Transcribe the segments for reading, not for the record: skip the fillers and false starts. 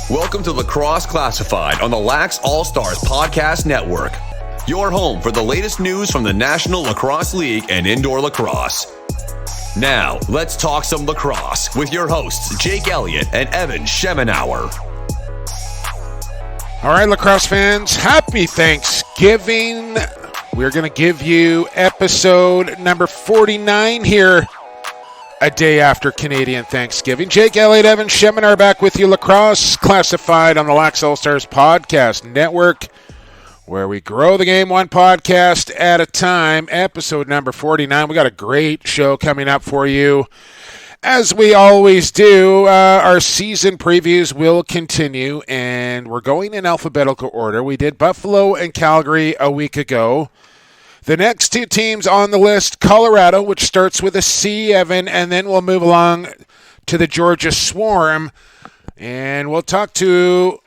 Welcome to Lacrosse Classified on the Lax All-Stars Podcast Network. Your home for the latest news from the National Lacrosse League and indoor lacrosse. Now, let's talk some lacrosse with your hosts, Jake Elliott and Evan Schemenauer. All right, lacrosse fans, happy Thanksgiving. We're going to give you episode number 49 here, a day after Canadian Thanksgiving. Jake Elliott, Evan Schemenauer back with you. Lacrosse Classified on the Lax All-Stars Podcast Network, where we grow the game one podcast at a time. Episode number 49. We got a great show coming up for you. As we always do, our season previews will continue, and we're going in alphabetical order. We did Buffalo and Calgary a week ago. The next two teams on the list, Colorado, which starts with a C, Evan, and then we'll move along to the Georgia Swarm, and we'll talk to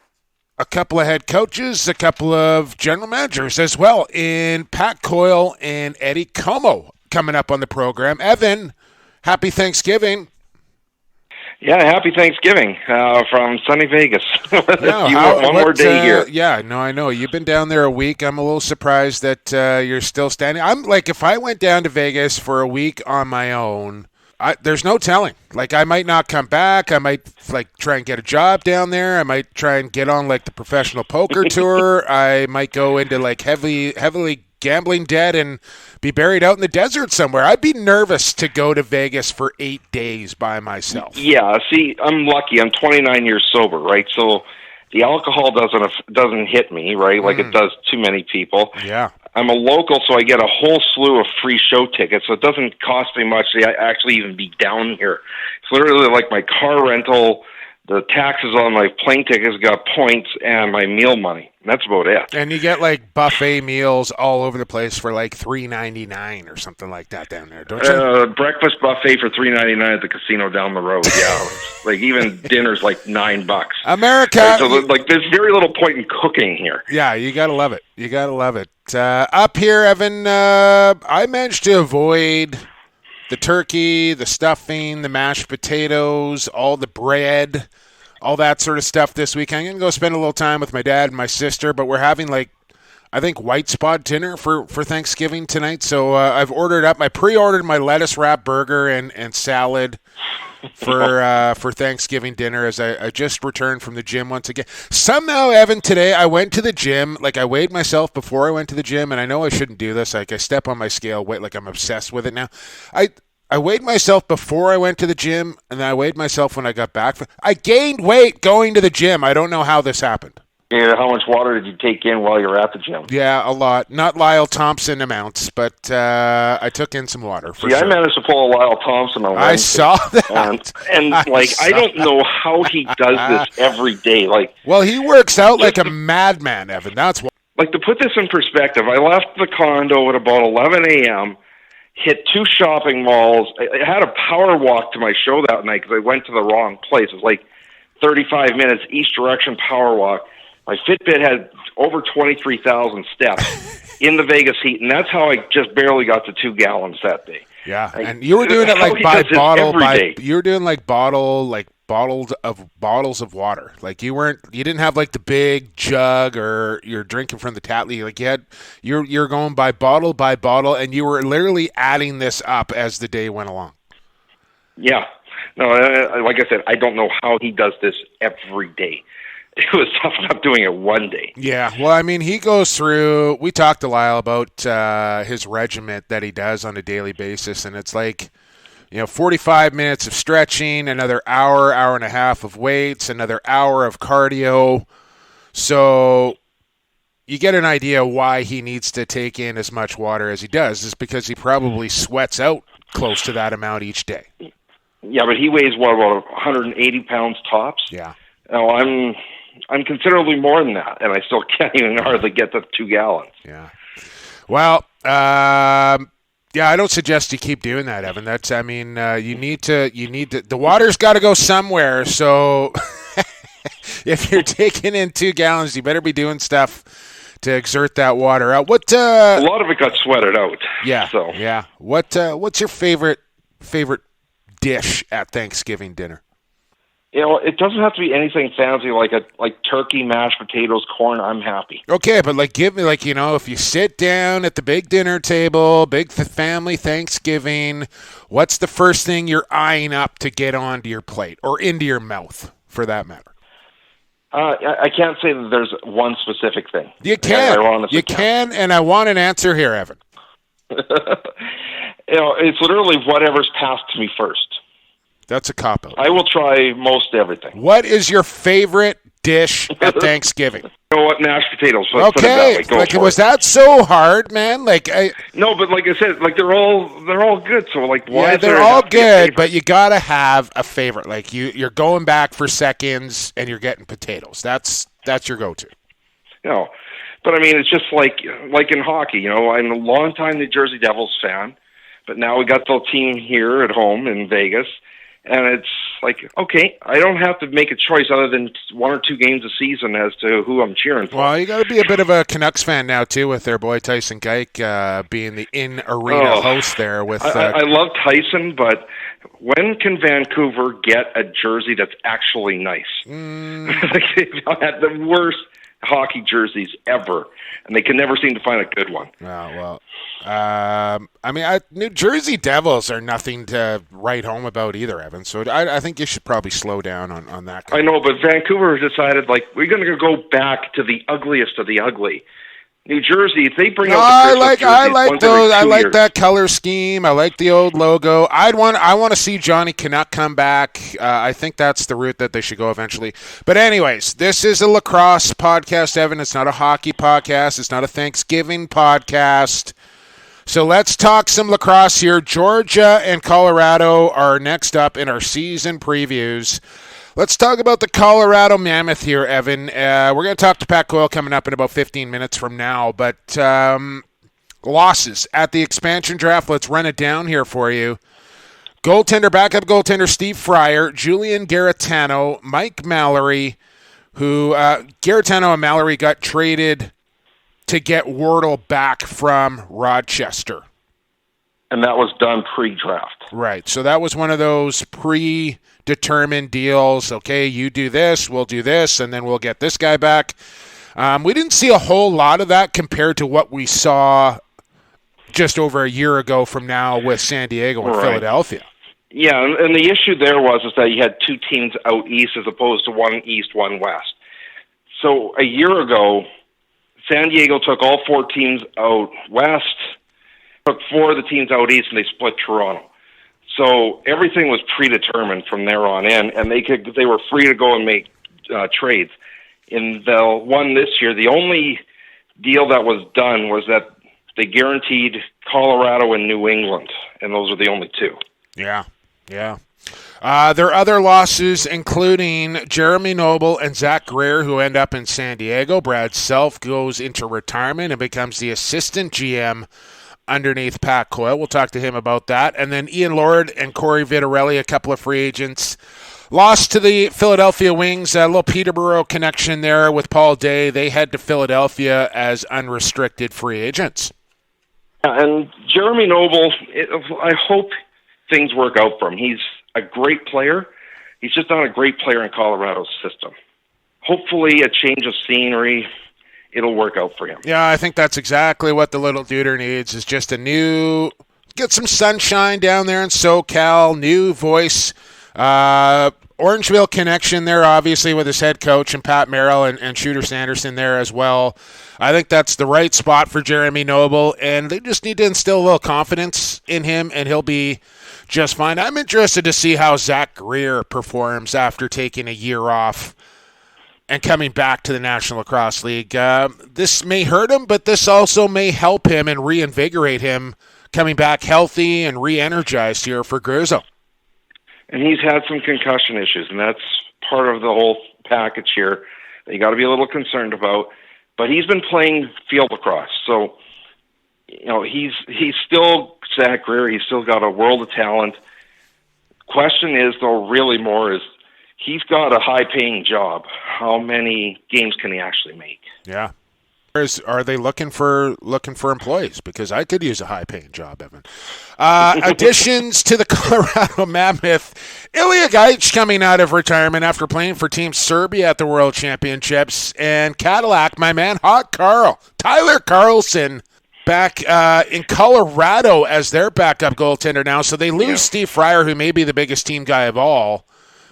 a couple of head coaches, a couple of general managers as well, in Pat Coyle and Eddie Comeau coming up on the program. Evan, happy Thanksgiving. Yeah, happy Thanksgiving from sunny Vegas. Yeah, one more day here. Yeah, no, I know. You've been down there a week. I'm a little surprised that you're still standing. I'm like, if I went down to Vegas for a week on my own, there's no telling. Like, I might not come back. I might, like, try and get a job down there. I might try and get on, like, the professional poker tour. I might go into, like, heavily gambling debt and be buried out in the desert somewhere. I'd be nervous to go to Vegas for 8 days by myself. Yeah, see, I'm lucky. I'm 29 years sober, right? So the alcohol doesn't hit me, right, like it does too many people. Yeah. I'm a local, so I get a whole slew of free show tickets, so it doesn't cost me much to actually even be down here. It's literally like my car rental, the taxes on my plane tickets got points, and my meal money. That's about it. And you get, like, buffet meals all over the place for, like, $3.99 or something like that down there, don't you? Breakfast buffet for $3.99 at the casino down the road, yeah. Like, even dinner's like $9. America! Right, so, like, there's very little point in cooking here. Yeah, you gotta love it. You gotta love it. Up here, Evan, I managed to avoid the turkey, the stuffing, the mashed potatoes, all the bread, all that sort of stuff this week. I'm going to go spend a little time with my dad and my sister, but we're having, like, I think white spot dinner for Thanksgiving tonight. So I've ordered up. I pre-ordered my lettuce wrap burger and salad for Thanksgiving dinner as I just returned from the gym once again. Somehow, Evan, today I went to the gym. Like, I weighed myself before I went to the gym, and I know I shouldn't do this. Like, I step on my scale, weight, like I'm obsessed with it now. I weighed myself before I went to the gym, and then I weighed myself when I got back. I gained weight going to the gym. I don't know how this happened. Yeah, how much water did you take in while you were at the gym? Yeah, a lot. Not Lyle Thompson amounts, but I took in some water. For sure. I managed to pull a Lyle Thompson on Wednesday. I saw that. And I don't know how he does this every day. Like, well, he works out like a madman, Evan. That's why. Like, to put this in perspective, I left the condo at about 11 a.m., hit 2 shopping malls. I had a power walk to my show that night because I went to the wrong place. It was like 35 minutes, east direction power walk. My Fitbit had over 23,000 steps in the Vegas heat, and that's how I just barely got to 2 gallons that day. Yeah, and you were doing it like by bottle, you were doing like bottles of water. Like you didn't have like the big jug or you're drinking from the tap. Like you're going by bottle, and you were literally adding this up as the day went along. Yeah, no, like I said, I don't know how he does this every day. It was tough enough doing it one day. Yeah, well, I mean, he goes through. We talked to Lyle about his regiment that he does on a daily basis, and it's like, 45 minutes of stretching, another hour and a half of weights, another hour of cardio. So you get an idea why he needs to take in as much water as he does. Is because he probably sweats out close to that amount each day. Yeah, but he weighs, about 180 pounds tops? Yeah. No, I'm considerably more than that, and I still can't even hardly get to 2 gallons. Yeah. Well, I don't suggest you keep doing that, Evan. You need to, the water's got to go somewhere. So if you're taking in 2 gallons, you better be doing stuff to exert that water out. A lot of it got sweated out. Yeah. So. Yeah. What's your favorite dish at Thanksgiving dinner? It doesn't have to be anything fancy like turkey, mashed potatoes, corn. I'm happy. Okay, but give me if you sit down at the big dinner table, big family Thanksgiving, what's the first thing you're eyeing up to get onto your plate or into your mouth, for that matter? I can't say that there's one specific thing. You can, and I want an answer here, Evan. It's literally whatever's passed to me first. That's a cop-out. I will try most everything. What is your favorite dish at Thanksgiving? You know what? Mashed potatoes. Okay. Was that so hard, man? No, but like I said, they're all good. So why? Yeah, they're all good, but you gotta have a favorite. You're going back for seconds, and you're getting potatoes. That's your go-to. But I mean, it's just like in hockey. I'm a longtime New Jersey Devils fan, but now we got the team here at home in Vegas. And it's okay, I don't have to make a choice other than 1 or 2 games a season as to who I'm cheering for. Well, you got to be a bit of a Canucks fan now, too, with their boy Tyson Geik being the in-arena host there. I love Tyson, but when can Vancouver get a jersey that's actually nice? They've had the worst hockey jerseys ever, and they can never seem to find a good one. New Jersey Devils are nothing to write home about either, Evan. So I think you should probably slow down on that. I know, but Vancouver has decided we're going to go back to the ugliest of the ugly. New Jersey, if they bring out the I like those. I like that color scheme. I like the old logo. I want to see Johnny Canuck come back. I think that's the route that they should go eventually. But anyways, this is a lacrosse podcast, Evan. It's not a hockey podcast. It's not a Thanksgiving podcast. So let's talk some lacrosse here. Georgia and Colorado are next up in our season previews. Let's talk about the Colorado Mammoth here, Evan. We're going to talk to Pat Coyle coming up in about 15 minutes from now. But losses at the expansion draft, let's run it down here for you. Backup goaltender Steve Fryer, Julian Garetano, Mike Mallory, who Garetano and Mallory got traded to get Wardle back from Rochester. And that was done pre-draft. Right. So that was one of those predetermined deals. Okay, you do this, we'll do this, and then we'll get this guy back. We didn't see a whole lot of that compared to what we saw just over a year ago from now with San Diego and Philadelphia. Yeah, and the issue there was that you had 2 teams out east as opposed to 1 east, 1 west. So a year ago, San Diego took all 4 teams out west, took 4 of the teams out east, and they split Toronto. So everything was predetermined from there on in, and they were free to go and make trades. In the one this year, the only deal that was done was that they guaranteed Colorado and New England, and those are the only 2. Yeah. There are other losses, including Jeremy Noble and Zach Greer, who end up in San Diego. Brad Self goes into retirement and becomes the assistant GM underneath Pat Coyle. We'll talk to him about that. And then Ian Lord and Corey Vitarelli, a couple of free agents. Lost to the Philadelphia Wings, a little Peterborough connection there with Paul Day. They head to Philadelphia as unrestricted free agents. And Jeremy Noble, I hope things work out for him. He's a great player. He's just not a great player in Colorado's system. Hopefully a change of scenery, it'll work out for him. Yeah, I think that's exactly what the little duder needs, is just get some sunshine down there in SoCal, new voice. Orangeville connection there, obviously, with his head coach and Pat Merrill and Shooter Sanderson there as well. I think that's the right spot for Jeremy Noble, and they just need to instill a little confidence in him, and he'll be just fine. I'm interested to see how Zach Greer performs after taking a year off and coming back to the National Lacrosse League. This may hurt him, but this also may help him and reinvigorate him coming back healthy and re-energized here for Grizzo. And he's had some concussion issues, and that's part of the whole package here that you got to be a little concerned about. But he's been playing field lacrosse, so he's still Zach Greer. He's still got a world of talent. Question is, though, really more is he's got a high-paying job. How many games can he actually make? Yeah. Are they looking for employees? Because I could use a high-paying job, Evan. Additions to the Colorado Mammoth. Ilya Gaich coming out of retirement after playing for Team Serbia at the World Championships. And Cadillac, my man, Tyler Carlson, back in Colorado as their backup goaltender now. So they lose Steve Fryer, who may be the biggest team guy of all,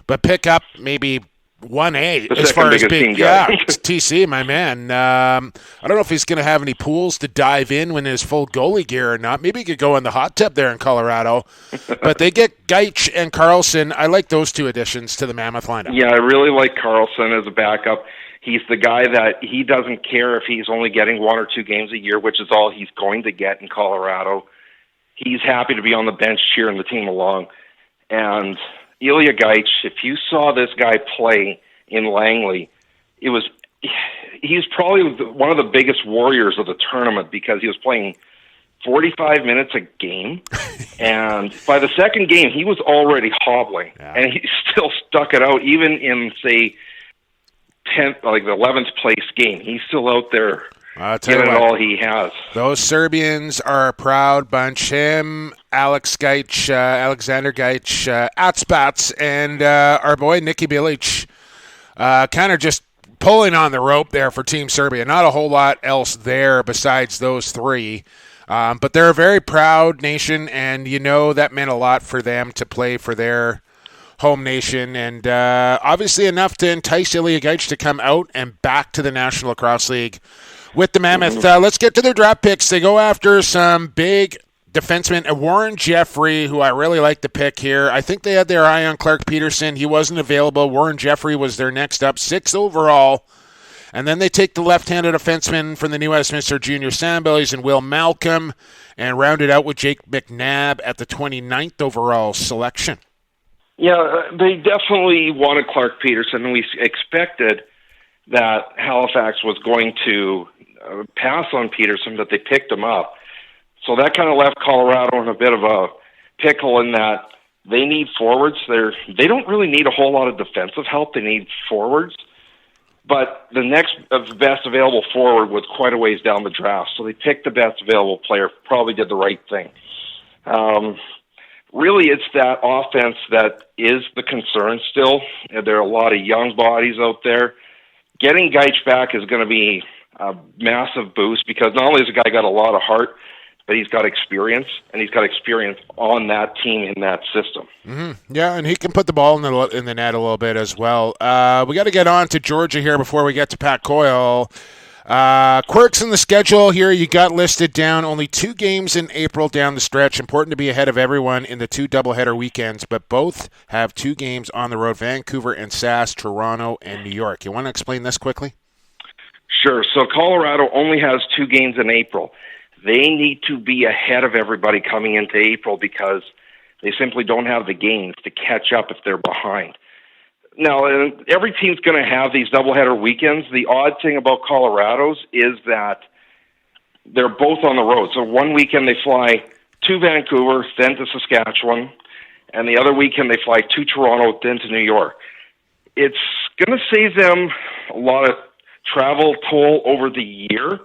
but pick up maybe 1A as far as big, TC, my man. I don't know if he's going to have any pools to dive in when his full goalie gear or not. Maybe he could go in the hot tub there in Colorado. But they get Gaich and Carlson. I like those two additions to the Mammoth lineup. Yeah, I really like Carlson as a backup. He's the guy that he doesn't care if he's only getting 1 or 2 games a year, which is all he's going to get in Colorado. He's happy to be on the bench cheering the team along. And Ilya Gaich, if you saw this guy play in Langley, he's probably one of the biggest warriors of the tournament because he was playing 45 minutes a game, and by the second game, he was already hobbling, and he still stuck it out, even in, say, 10th, like the 11th place game. He's still out there giving it all he has. Those Serbians are a proud bunch. Him, Alexander Gaich, Atspats, and our boy Nicky Bilic, kind of just pulling on the rope there for Team Serbia. Not a whole lot else there besides those three. But they're a very proud nation, and that meant a lot for them to play for their home nation, and obviously enough to entice Ilya Gaich to come out and back to the National Lacrosse League with the Mammoth. Let's get to their draft picks. They go after some big defensemen. Warren Jeffrey, who I really like the pick here. I think they had their eye on Clark Peterson. He wasn't available. Warren Jeffrey was their next up, 6 overall. And then they take the left-handed defenseman from the New Westminster Junior Sandbellies and Will Malcolm, and round it out with Jake McNabb at the 29th overall selection. Yeah, they definitely wanted Clark Peterson, and we expected that Halifax was going to pass on Peterson, but they picked him up. So that kind of left Colorado in a bit of a pickle in that they need forwards. They don't really need a whole lot of defensive help. They need forwards. But the next best available forward was quite a ways down the draft, so they picked the best available player, probably did the right thing. Really, it's that offense that is the concern still. There are a lot of young bodies out there. Getting Gaich back is going to be a massive boost because not only has the guy got a lot of heart, but he's got experience, and he's got experience on that team in that system. Mm-hmm. Yeah, and he can put the ball in the net a little bit as well. We got to get on to Georgia here before we get to Pat Coyle. Quirks in the schedule here, you got listed down. Only 2 games in April down the stretch. Important to be ahead of everyone in the 2 doubleheader weekends, but both have 2 games on the road, Vancouver and Sask, Toronto and New York. You want to explain this quickly? Sure. So Colorado only has 2 games in April. They need to be ahead of everybody coming into April because they simply don't have the games to catch up if they're behind. Now, every team's going to have these doubleheader weekends. The odd thing about Colorado's is that they're both on the road. So one weekend they fly to Vancouver, then to Saskatchewan, and the other weekend they fly to Toronto, then to New York. It's going to save them a lot of travel toll over the year,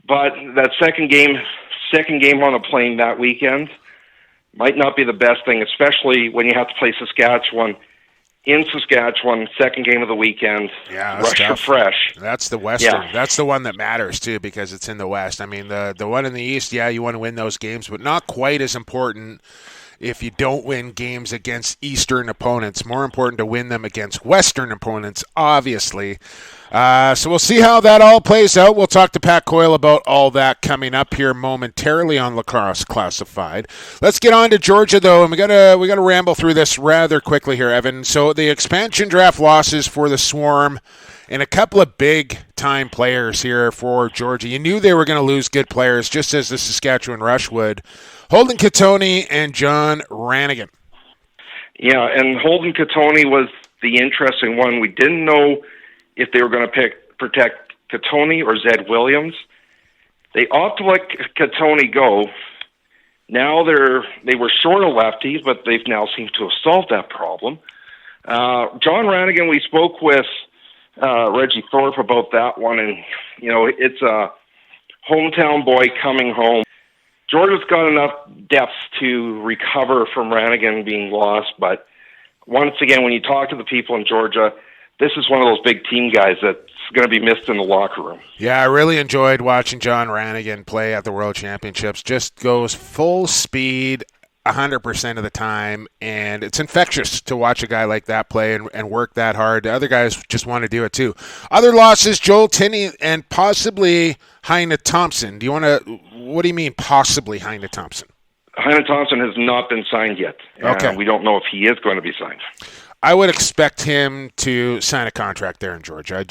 but that second game on the plane that weekend might not be the best thing, especially when you have to play Saskatchewan in Saskatchewan, second game of the weekend. Yeah, rush or fresh. That's the Western. Yeah. That's the one that matters, too, because it's in the West. I mean, the one in the East, yeah, you want to win those games, but not quite as important if you don't win games against Eastern opponents. More important to win them against Western opponents, obviously. So we'll see how that all plays out. We'll talk to Pat Coyle about all that coming up here momentarily on Lacrosse Classified. Let's get on to Georgia, though, and we gotta ramble through this rather quickly here, Evan. So the expansion draft losses for the Swarm and a couple of big-time players here for Georgia. You knew they were going to lose good players, just as the Saskatchewan Rush would. Holden Cattoni and John Rannigan. Yeah, and Holden Cattoni was the interesting one. We didn't know if they were going to protect Cattoni or Zed Williams. They opt to let Cattoni go. Now they were short of lefties, but they've now seemed to have solved that problem. John Rannigan, we spoke with Reggie Thorpe about that one, and it's a hometown boy coming home. Georgia's got enough depth to recover from Ranigan being lost, but once again, when you talk to the people in Georgia, this is one of those big team guys that's going to be missed in the locker room. Yeah, I really enjoyed watching John Ranigan play at the World Championships. Just goes full speed 100% of the time, and it's infectious to watch a guy like that play and work that hard. The other guys just want to do it too. Other losses, Joel Tinney and possibly Heine Thompson. What do you mean possibly Heine Thompson? Heine Thompson has not been signed yet. Okay. We don't know if he is going to be signed. I would expect him to sign a contract there in Georgia.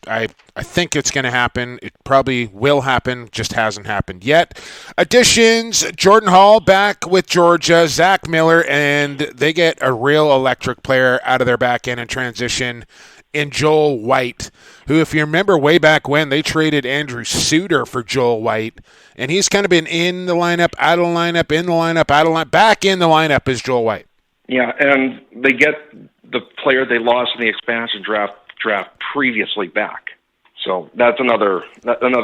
I think it's going to happen. It probably will happen, just hasn't happened yet. Additions, Jordan Hall back with Georgia, Zach Miller, and they get a real electric player out of their back end in transition in Joel White, who, if you remember way back when, they traded Andrew Suter for Joel White, and he's kind of been in the lineup, out of the lineup, in the lineup, out of the lineup. Back in the lineup is Joel White. Yeah, and they get the player they lost in the expansion draft previously back. So that's another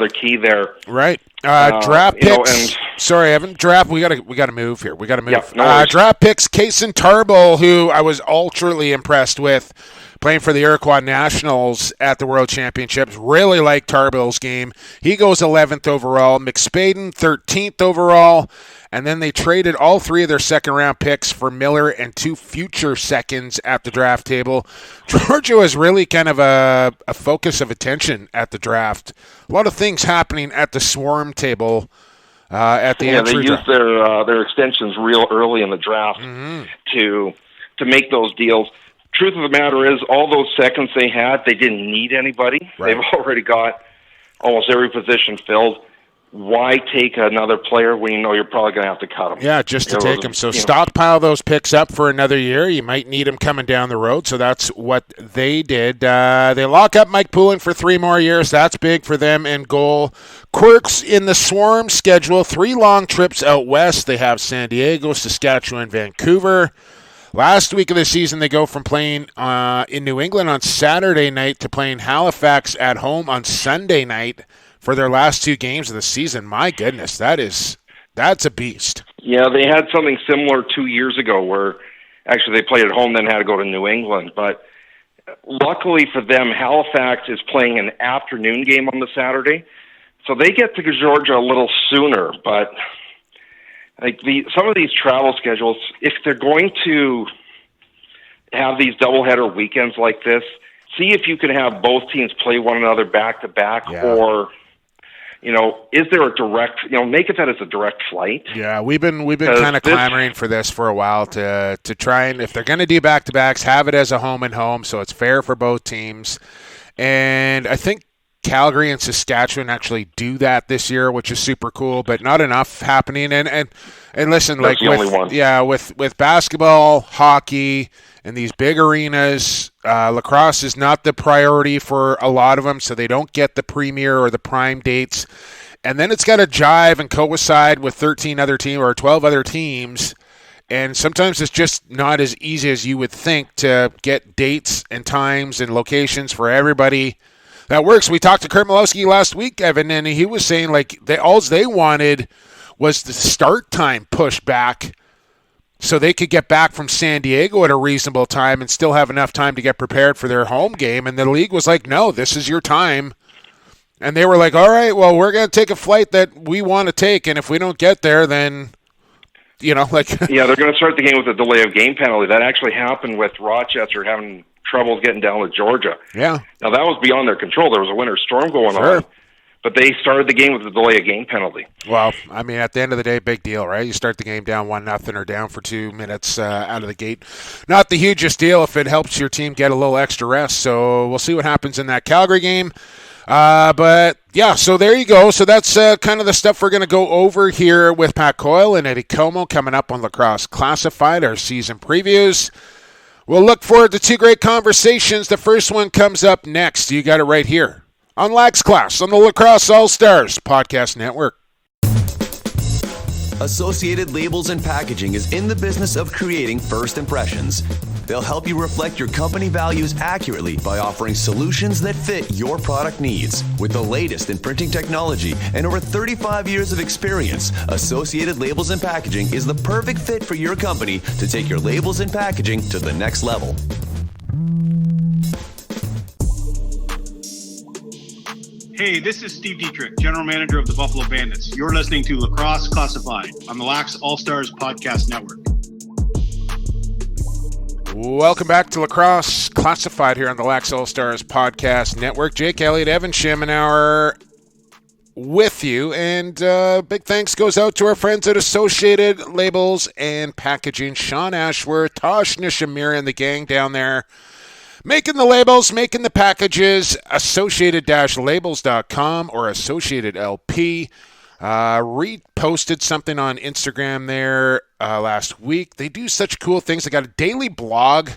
key there. Right. Draft picks. Sorry, Evan. Draft. We gotta move here. We gotta move. Yeah, no draft picks. Kaysen Tarbell, who I was ultraly impressed with, playing for the Iroquois Nationals at the World Championships. Really like Tarbell's game. He goes 11th overall. McSpaden 13th overall. And then they traded all three of their second-round picks for Miller and 2 future seconds at the draft table. Georgia was really kind of a focus of attention at the draft. A lot of things happening at the swarm table at the entry draft. They used their extensions real early in the draft to make those deals. Truth of the matter is, all those seconds they had, they didn't need anybody. Right. They've already got almost every position filled. Why take another player when you know you're probably going to have to cut him? Yeah, just to take him. So stockpile those picks up for another year. You might need them coming down the road, so that's what they did. They lock up Mike Poulin for 3 more years. That's big for them in goal. Quirks in the Swarm schedule, 3 long trips out west. They have San Diego, Saskatchewan, Vancouver. Last week of the season, they go from playing in New England on Saturday night to playing Halifax at home on Sunday night for their last 2 games of the season. My goodness, that's a beast. Yeah, they had something similar 2 years ago where actually they played at home, then had to go to New England. But luckily for them, Halifax is playing an afternoon game on the Saturday, so they get to Georgia a little sooner. But some of these travel schedules, if they're going to have these doubleheader weekends like this, see if you can have both teams play one another back-to-back, or is there a direct, make it that it's a direct flight. Yeah, we've been kind of clamoring for this for a while to try and, if they're going to do back-to-backs, have it as a home and home so it's fair for both teams. And I think Calgary and Saskatchewan actually do that this year, which is super cool, but not enough happening. And listen, that's the only one. Yeah, with basketball, hockey, and these big arenas, lacrosse is not the priority for a lot of them, so they don't get the premier or the prime dates. And then it's got to jive and coincide with 13 other teams or 12 other teams. And sometimes it's just not as easy as you would think to get dates and times and locations for everybody that works. We talked to Kurt Malowski last week, Evan, and he was saying all they wanted was the start time pushed back so they could get back from San Diego at a reasonable time and still have enough time to get prepared for their home game. And the league was like, no, this is your time. And they were like, all right, well, we're going to take a flight that we want to take, and if we don't get there, then, Yeah, they're going to start the game with a delay of game penalty. That actually happened with Rochester having troubles getting down to Georgia. Yeah. Now, that was beyond their control. There was a winter storm going on. But they started the game with a delay of game penalty. Well, I mean, at the end of the day, big deal, right? You start the game down 1-0 or down for 2 minutes out of the gate. Not the hugest deal if it helps your team get a little extra rest. So we'll see what happens in that Calgary game. But, yeah, so there you go. So that's kind of the stuff we're going to go over here with Pat Coyle and Eddie Comeau coming up on Lacrosse Classified, our season previews. We'll look forward to 2 great conversations. The first one comes up next. You got it right here on Lax Class on the Lacrosse All-Stars Podcast Network. Associated Labels and Packaging is in the business of creating first impressions. They'll help you reflect your company values accurately by offering solutions that fit your product needs. With the latest in printing technology and over 35 years of experience, Associated Labels and Packaging is the perfect fit for your company to take your labels and packaging to the next level. Hey, this is Steve Dietrich, General Manager of the Buffalo Bandits. You're listening to Lacrosse Classified on the Lax All-Stars Podcast Network. Welcome back to Lacrosse Classified here on the Lax All-Stars Podcast Network. Jake Elliott, Evan Schemenauer with you. And big thanks goes out to our friends at Associated Labels and Packaging. Sean Ashworth, Tosh Nishamir, and the gang down there making the labels, making the packages. Associated-labels.com or Associated LP. Reposted something on Instagram there last week. They do such cool things. They got a daily blog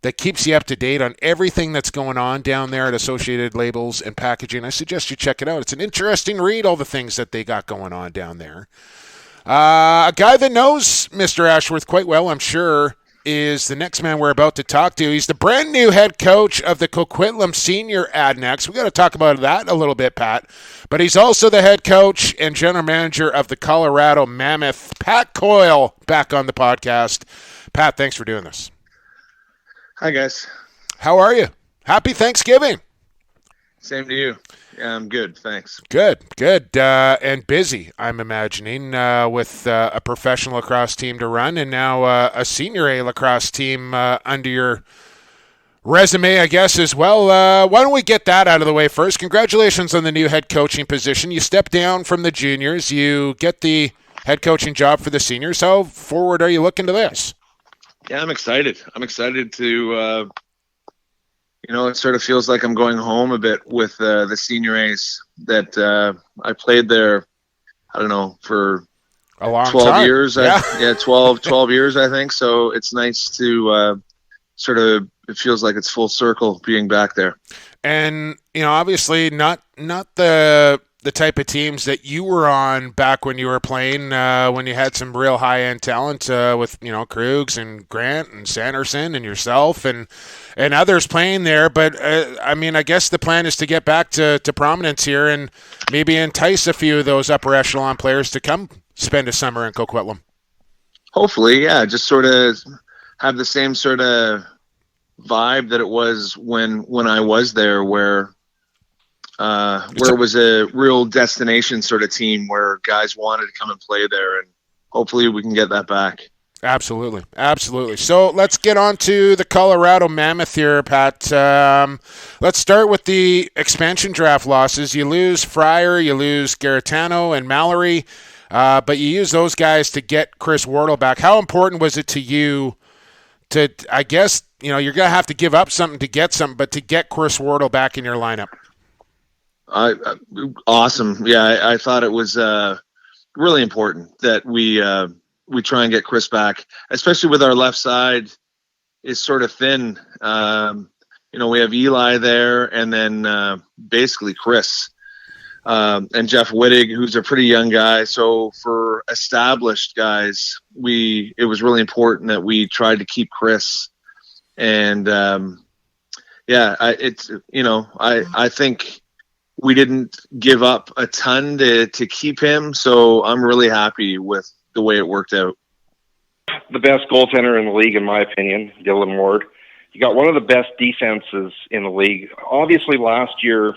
that keeps you up to date on everything that's going on down there at Associated Labels and Packaging. I suggest you check it out. It's an interesting read, all the things that they got going on down there. A guy that knows Mr. Ashworth quite well, I'm sure, is the next man we're about to talk to. He's the brand new head coach of the Coquitlam Senior Adnex. We got to talk about that a little bit, Pat. But he's also the head coach and general manager of the Colorado Mammoth. Pat Coyle back on the podcast. Pat, thanks for doing this. Hi, guys. How are you? Happy Thanksgiving. Same to you. Yeah, I'm good. Thanks. Good. And busy, I'm imagining, with a professional lacrosse team to run and now a senior A lacrosse team under your resume, I guess, as well. Why don't we get that out of the way first? Congratulations on the new head coaching position. You step down from the juniors. You get the head coaching job for the seniors. How forward are you looking to this? Yeah, I'm excited. I'm excited to it sort of feels like I'm going home a bit with the senior A's that I played there, I don't know, for a long 12 time. years. Yeah. 12 years, I think. So it's nice to it feels like it's full circle being back there. And, obviously not the type of teams that you were on back when you were playing, when you had some real high-end talent with, Krugs and Grant and Sanderson and yourself and others playing there. But, I guess the plan is to get back to prominence here and maybe entice a few of those upper echelon players to come spend a summer in Coquitlam. Hopefully, yeah, just sort of have the same sort of vibe that it was when I was there, where it was a real destination sort of team where guys wanted to come and play there, and hopefully we can get that back. Absolutely. So let's get on to the Colorado Mammoth here, Pat. Let's start with the expansion draft losses. You lose Fryer, you lose Garetano and Mallory, but you use those guys to get Chris Wardle back. How important was it to you to, I guess, you're going to have to give up something to get something, but to get Chris Wardle back in your lineup? Awesome. Yeah, I thought it was really important that we try and get Chris back, especially with our left side is sort of thin. We have Eli there, and then basically Chris and Jeff Wittig, who's a pretty young guy. So for established guys, it was really important that we tried to keep Chris. And I think we didn't give up a ton to keep him, so I'm really happy with the way it worked out. The best goaltender in the league, in my opinion, Dylan Ward. You got one of the best defenses in the league. Obviously, last year,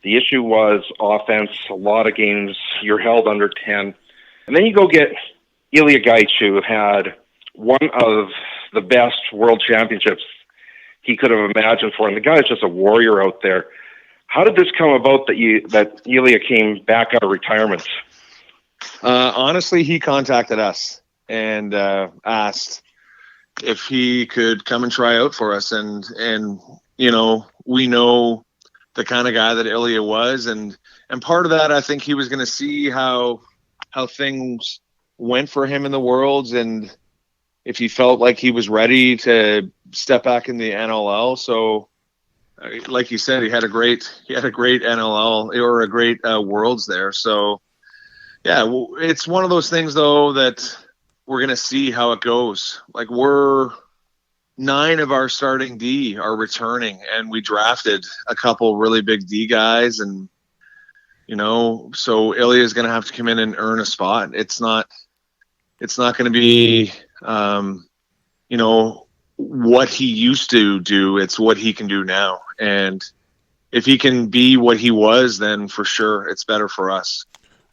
the issue was offense. A lot of games, you're held under 10. And then you go get Ilya Gaich, who had one of the best world championships he could have imagined for him. The guy's just a warrior out there. How did this come about that Ilya came back out of retirement? Honestly, he contacted us and asked if he could come and try out for us. And we know the kind of guy that Ilya was. And part of that, I think he was going to see how things went for him in the Worlds and if he felt like he was ready to step back in the NLL. So, like you said, he had a great NLL or a great Worlds there. So, yeah, it's one of those things though that we're gonna see how it goes. Like we're 9 of our starting D are returning, and we drafted a couple really big D guys, and so Ilya is going to have to come in and earn a spot. It's not going to be what he used to do. It's what he can do now, and if he can be what he was, then for sure it's better for us.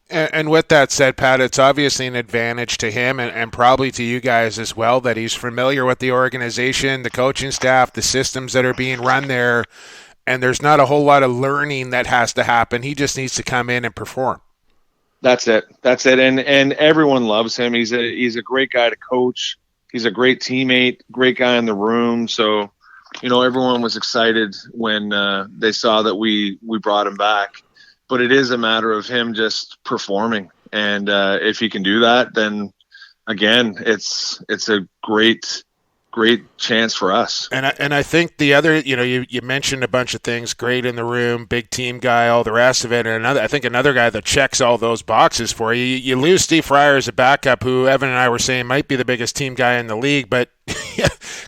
And with that said, Pat, it's obviously an advantage to him and probably to you guys as well that he's familiar with the organization, the coaching staff, the systems that are being run there, and there's not a whole lot of learning that has to happen. He just needs to come in and perform. That's it. And everyone loves him. He's a great guy to coach. He's a great teammate, great guy in the room. So, everyone was excited when they saw that we brought him back. But it is a matter of him just performing, and if he can do that, then again, it's a great chance for us. And I think the other, you mentioned a bunch of things, great in the room, big team guy, all the rest of it, and I think another guy that checks all those boxes for you. You lose Steve Fryer as a backup, who Evan and I were saying might be the biggest team guy in the league, but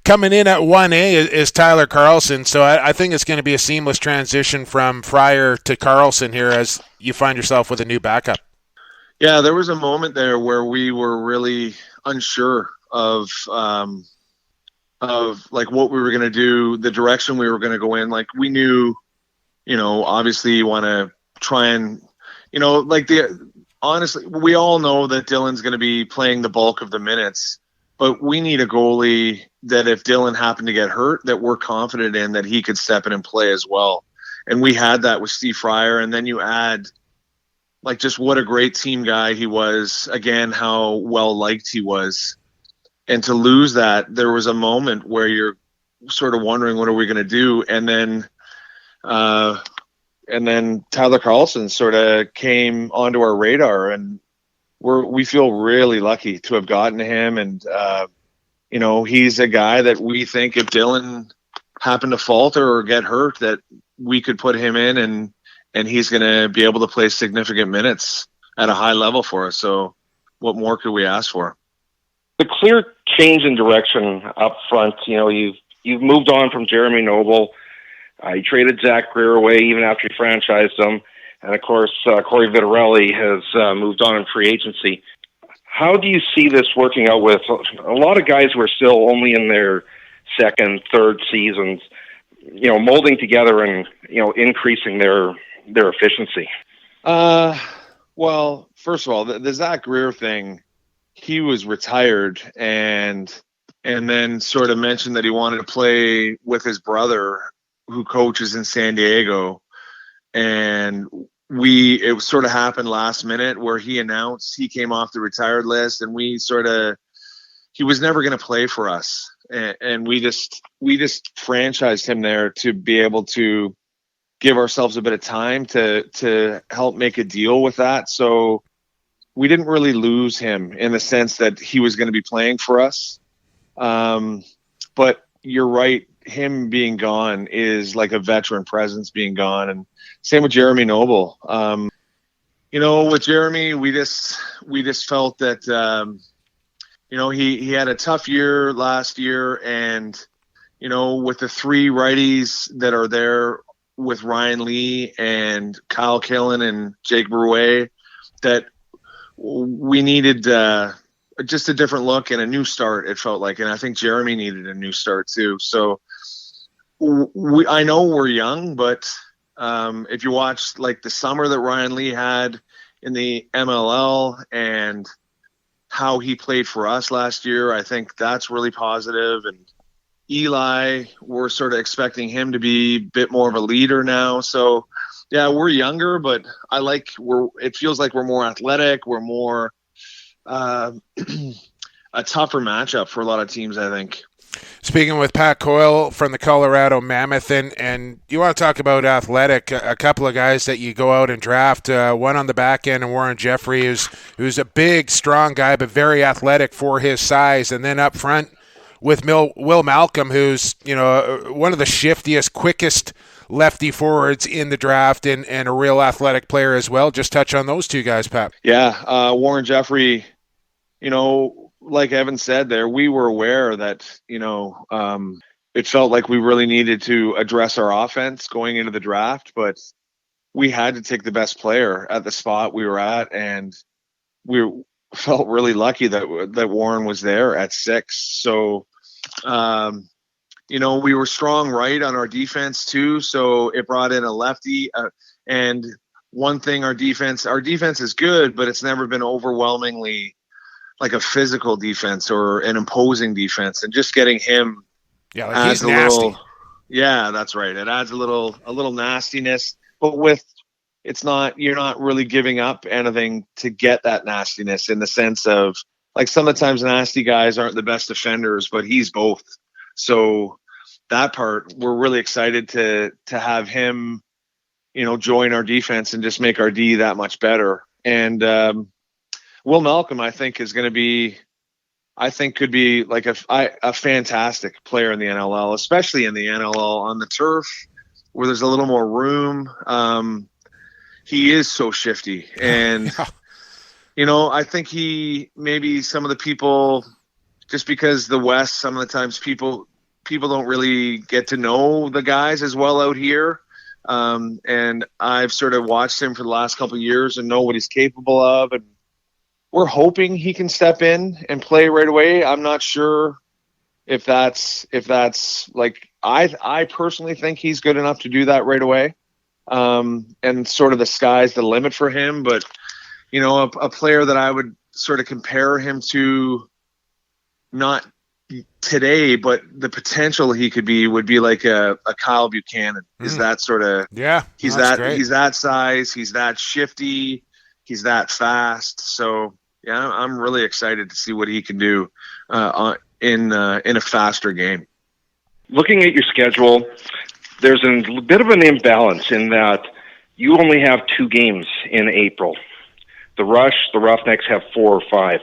coming in at 1A is Tyler Carlson, so I think it's going to be a seamless transition from Fryer to Carlson here as you find yourself with a new backup. Yeah, there was a moment there where we were really unsure of like what we were going to do, the direction we were going to go in. Like we knew, obviously you want to try and, honestly, we all know that Dylan's going to be playing the bulk of the minutes, but we need a goalie that if Dylan happened to get hurt, that we're confident in that he could step in and play as well. And we had that with Steve Fryer. And then you add like just what a great team guy he was, again, how well liked he was. And to lose that, there was a moment where you're sort of wondering, what are we going to do? And then Tyler Carlson sort of came onto our radar, and we feel really lucky to have gotten him. And, he's a guy that we think if Dylan happened to falter or get hurt, that we could put him in and he's going to be able to play significant minutes at a high level for us. So what more could we ask for? The clear change in direction up front, you've moved on from Jeremy Noble. You traded Zach Greer away even after you franchised him. And, of course, Corey Vitarelli has moved on in free agency. How do you see this working out with a lot of guys who are still only in their second, third seasons, molding together and, increasing their efficiency? Well, first of all, the Zach Greer thing, he was retired and then sort of mentioned that he wanted to play with his brother who coaches in San Diego. And it sort of happened last minute where he announced he came off the retired list, and he was never going to play for us. And we just franchised him there to be able to give ourselves a bit of time to help make a deal with that. So we didn't really lose him in the sense that he was going to be playing for us. But you're right. Him being gone is like a veteran presence being gone. And same with Jeremy Noble. With Jeremy, we just felt that, he had a tough year last year, and, with the 3 righties that are there with Ryan Lee and Kyle Killen and Jake Brouet, that we needed just a different look and a new start, it felt like. And I think Jeremy needed a new start too. So I know we're young, but if you watch like the summer that Ryan Lee had in the MLL and how he played for us last year, I think that's really positive. And Eli, we're sort of expecting him to be a bit more of a leader now. So yeah, we're younger, but it feels like we're more athletic. We're more a tougher matchup for a lot of teams, I think. Speaking with Pat Coyle from the Colorado Mammoth, and you want to talk about athletic, a couple of guys that you go out and draft, one on the back end, and Warren Jeffrey, who's a big, strong guy, but very athletic for his size, and then up front with Will Malcolm, who's one of the shiftiest, quickest lefty forwards in the draft, and a real athletic player as well. Just touch on those two guys, Pat. Yeah, Warren Jeffrey, like Evan said there, we were aware that, it felt like we really needed to address our offense going into the draft, but we had to take the best player at the spot we were at. And we felt really lucky that Warren was there at 6. So, we were strong right on our defense too. So it brought in a lefty. And one thing, our defense is good, but it's never been overwhelmingly like a physical defense or an imposing defense. And just getting him, he's nasty. That's right. It adds a little nastiness, but you're not really giving up anything to get that nastiness, in the sense of, like, sometimes nasty guys aren't the best defenders, but he's both. So that part, we're really excited to have him, join our defense and just make our D that much better. And Will Malcolm, I think, could be like a fantastic player in the NLL, especially in the NLL on the turf where there's a little more room. He is so shifty, and I think maybe some of the people, just because the West, some of the times people don't really get to know the guys as well out here. And I've sort of watched him for the last couple of years and know what he's capable of. And we're hoping he can step in and play right away. I'm not sure if that's like, I personally think he's good enough to do that right away. And sort of the sky's the limit for him. But, a player that I would sort of compare him to, not today, but the potential he could be, would be like a Kyle Buchanan. Is that sort of, he's that size, he's that shifty, he's that fast. So yeah, I'm really excited to see what he can do in a faster game. Looking at your schedule, there's a bit of an imbalance in that you only have 2 games in April. The Roughnecks have 4 or 5.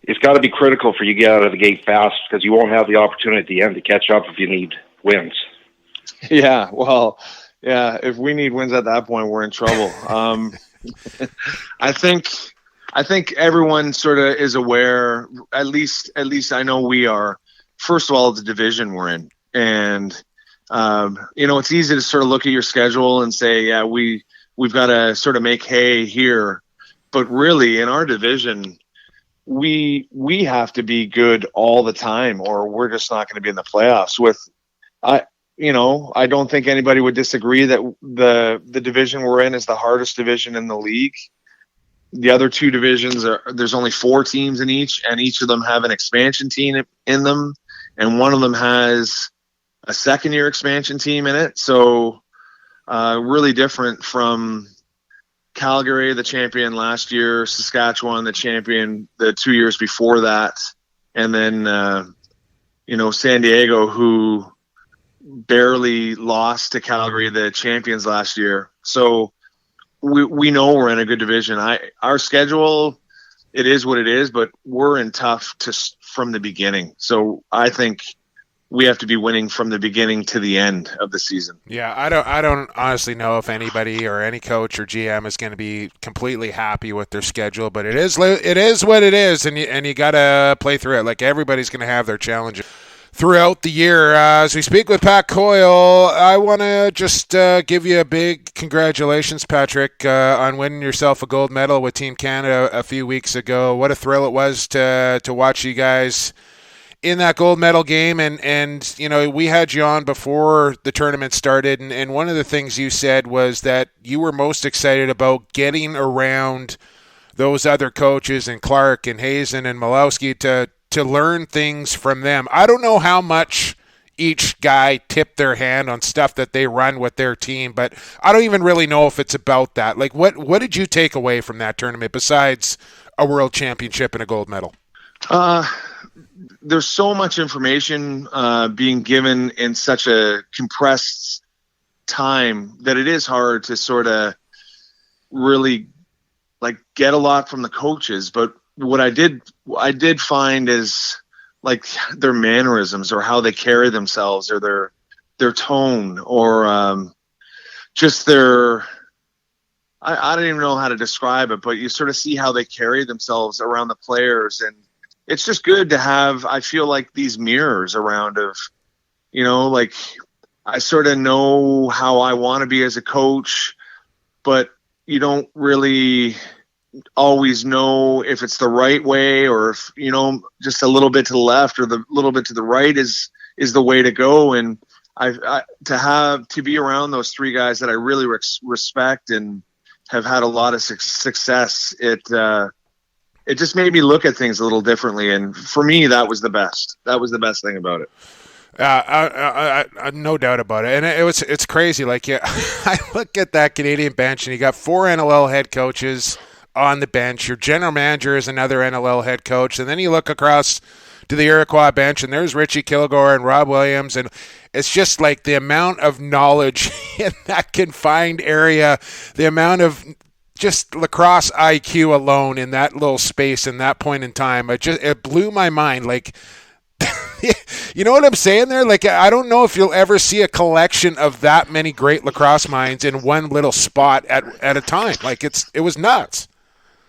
It's got to be critical for you to get out of the gate fast, because you won't have the opportunity at the end to catch up if you need wins. Yeah, well, yeah, if we need wins at that point, we're in trouble. I think everyone sort of is aware, at least I know we are, first of all, the division we're in. And, it's easy to sort of look at your schedule and say, yeah, we've got to sort of make hay here. But really, in our division, we have to be good all the time, or we're just not going to be in the playoffs. I don't think anybody would disagree that the division we're in is the hardest division in the league. The other 2 divisions there's only 4 teams in each, and each of them have an expansion team in them, and one of them has a second-year expansion team in it. So really different from Calgary, the champion last year, Saskatchewan, the champion the 2 years before that, and then San Diego, who barely lost to Calgary, the champions last year. So we know we're in a good division. Our schedule, it is what it is, but we're in tough from the beginning. So I think we have to be winning from the beginning to the end of the season. Yeah, I don't honestly know if anybody or any coach or GM is going to be completely happy with their schedule, but it is what it is, and you got to play through it. Like, everybody's going to have their challenges throughout the year. As we speak with Pat Coyle, I want to just give you a big congratulations, Patrick, on winning yourself a gold medal with Team Canada a few weeks ago. What a thrill it was to watch you guys in that gold medal game. And we had you on before the tournament started, and one of the things you said was that you were most excited about getting around those other coaches and Clark and Hazen and Malowski to learn things from them. I don't know how much each guy tipped their hand on stuff that they run with their team, but I don't even really know if it's about that. Like, what did you take away from that tournament besides a world championship and a gold medal? There's so much information being given in such a compressed time that it is hard to sort of really like get a lot from the coaches. But what I did find is like their mannerisms, or how they carry themselves, or their tone, or just their, I don't even know how to describe it, but you sort of see how they carry themselves around the players. And it's just good to have, I feel like, these mirrors around of, like, I sort of know how I want to be as a coach, but you don't really always know if it's the right way, or if, just a little bit to the left or the little bit to the right is the way to go. And to be around those three guys that I really respect and have had a lot of success, it just made me look at things a little differently. And for me, that was the best. That was the best thing about it. No doubt about it. And it's crazy. Like, yeah, I look at that Canadian bench, and you got 4 NLL head coaches on the bench. Your general manager is another NLL head coach. And then you look across to the Iroquois bench, and there's Richie Kilgore and Rob Williams. And it's just like the amount of knowledge in that confined area, the amount of just lacrosse IQ alone in that little space in that point in time. It blew my mind. Like, you know what I'm saying there? Like, I don't know if you'll ever see a collection of that many great lacrosse minds in one little spot at a time. Like, it was nuts.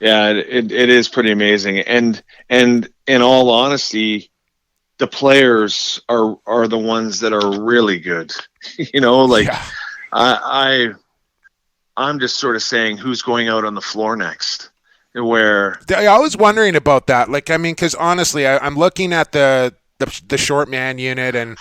Yeah, it is pretty amazing. And in all honesty, the players are the ones that are really good. Yeah. I'm just sort of saying who's going out on the floor next. Where I was wondering about that. Like, I mean, because honestly, I'm looking at the short man unit, and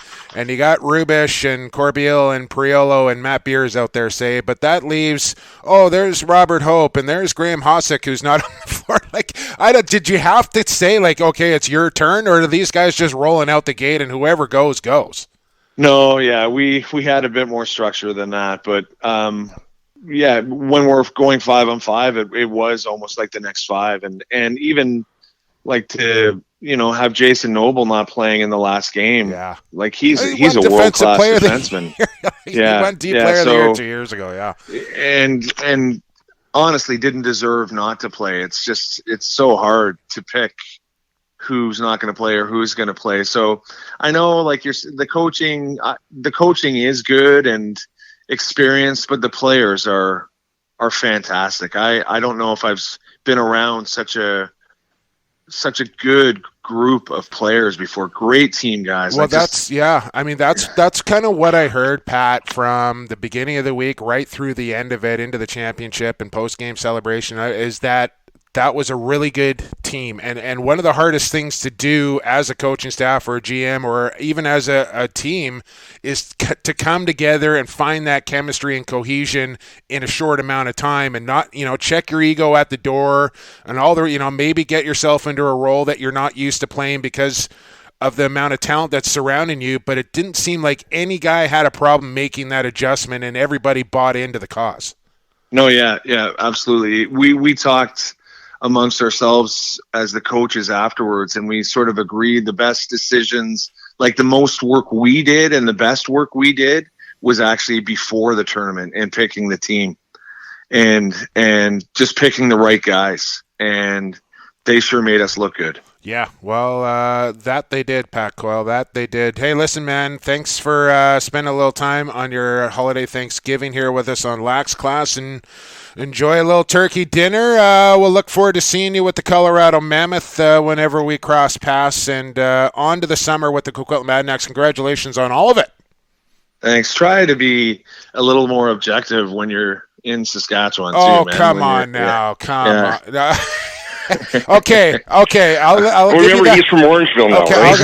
you got Rubish and Corbeil and Priolo and Matt Beers out there, say, but that leaves, there's Robert Hope and there's Graham Hossack, who's not on the floor. Like, did you have to say, like, okay, it's your turn, or are these guys just rolling out the gate and whoever goes? No, yeah, we had a bit more structure than that, but yeah, when we're going 5-on-5, it was almost like the next 5, and even like to have Jason Noble not playing in the last game. Yeah, like he's a world-class defenseman. He won D player of the year 2 years ago. Yeah, and honestly didn't deserve not to play. It's so hard to pick who's not going to play or who's going to play. So I know, like, the coaching is good and experienced, but the players are fantastic. I don't know if I've been around such a good group of players before. Great team guys. Well, that's kind of what I heard, Pat, from the beginning of the week right through the end of it into the championship and post-game celebration, is that was a really good team. And one of the hardest things to do as a coaching staff or a GM or even as a team is to come together and find that chemistry and cohesion in a short amount of time, and not, check your ego at the door and all the, maybe get yourself into a role that you're not used to playing because of the amount of talent that's surrounding you. But it didn't seem like any guy had a problem making that adjustment, and everybody bought into the cause. No, yeah, absolutely. We talked amongst ourselves as the coaches afterwards, and we sort of agreed the best decisions, like the most work we did and the best work we did, was actually before the tournament and picking the team and just picking the right guys, and they sure made us look good. Yeah, well, that they did, Pat Coyle. That they did. Hey, listen, man, thanks for spending a little time on your holiday Thanksgiving here with us on Lax Class, and enjoy a little turkey dinner. We'll look forward to seeing you with the Colorado Mammoth whenever we cross paths, and on to the summer with the Coquitlam Madnax. Congratulations on all of it. Thanks. Try to be a little more objective when you're in Saskatchewan, too, man. Come on. Okay. I'll remember he's from Orangeville now, right?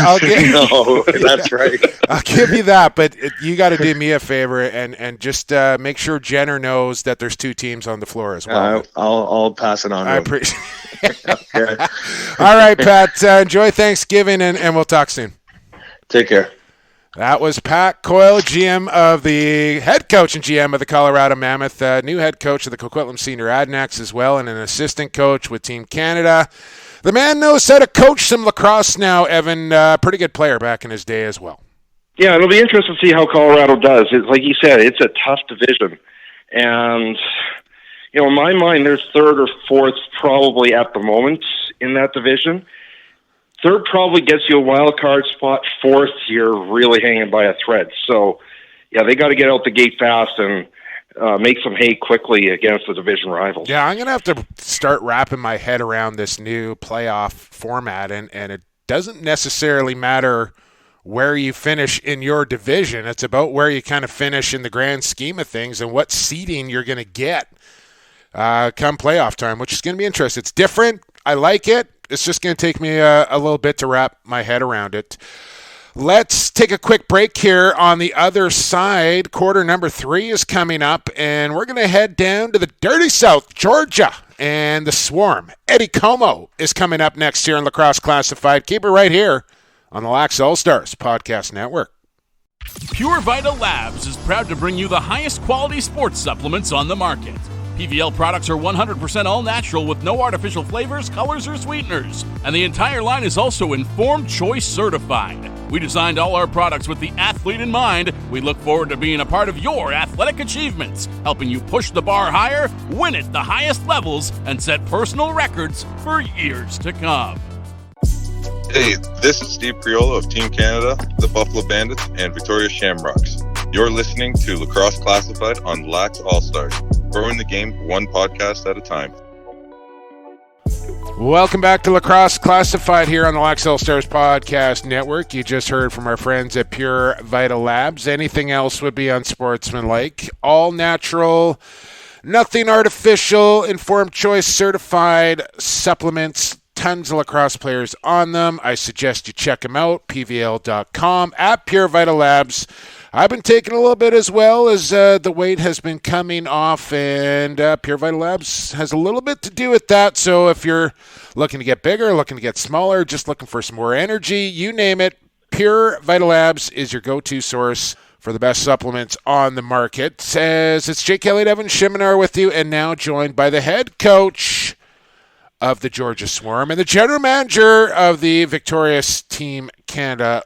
No, that's right. I'll give you that, but you got to do me a favor and just make sure Jenner knows that there's 2 teams on the floor as well. I'll pass it on to him. I appreciate it. Okay. All right, Pat. Enjoy Thanksgiving, and we'll talk soon. Take care. That was Pat Coyle, head coach and GM of the Colorado Mammoth, new head coach of the Coquitlam Senior Adnax as well, and an assistant coach with Team Canada. The man knows how to coach some lacrosse now, Evan. Pretty good player back in his day as well. Yeah, it'll be interesting to see how Colorado does. It's like you said, it's a tough division. And, in my mind, there's 3rd or 4th probably at the moment in that division. 3rd probably gets you a wild card spot. 4th, you're really hanging by a thread. So, yeah, they got to get out the gate fast and make some hay quickly against the division rivals. Yeah, I'm going to have to start wrapping my head around this new playoff format, and it doesn't necessarily matter where you finish in your division. It's about where you kind of finish in the grand scheme of things and what seeding you're going to get come playoff time, which is going to be interesting. It's different. I like it. It's just going to take me a little bit to wrap my head around it. Let's take a quick break here. On the other side, quarter number 3 is coming up, and we're going to head down to the dirty South, Georgia, and the Swarm. Eddie Comeau is coming up next here on Lacrosse Classified. Keep it right here on the Lax All-Stars Podcast Network. Pure Vita Labs is proud to bring you the highest quality sports supplements on the market. PVL products are 100% all-natural with no artificial flavors, colors, or sweeteners. And the entire line is also Informed Choice certified. We designed all our products with the athlete in mind. We look forward to being a part of your athletic achievements, helping you push the bar higher, win at the highest levels, and set personal records for years to come. Hey, this is Steve Priolo of Team Canada, the Buffalo Bandits, and Victoria Shamrocks. You're listening to Lacrosse Classified on Lax All-Stars, growing the game one podcast at a time. Welcome back to Lacrosse Classified here on the Lax All-Stars Podcast Network. You just heard from our friends at Pure Vita Labs. Anything else would be unsportsmanlike. All natural, nothing artificial, Informed Choice certified supplements. Tons of lacrosse players on them. I suggest you check them out, pvl.com, at Pure Vita Labs. I've been taking a little bit as well as the weight has been coming off, and Pure Vita Labs has a little bit to do with that. So if you're looking to get bigger, looking to get smaller, just looking for some more energy, you name it, Pure Vita Labs is your go-to source for the best supplements on the market. As it's Jake Elliott, Evan Shiminar with you, and now joined by the head coach of the Georgia Swarm and the general manager of the victorious Team Canada.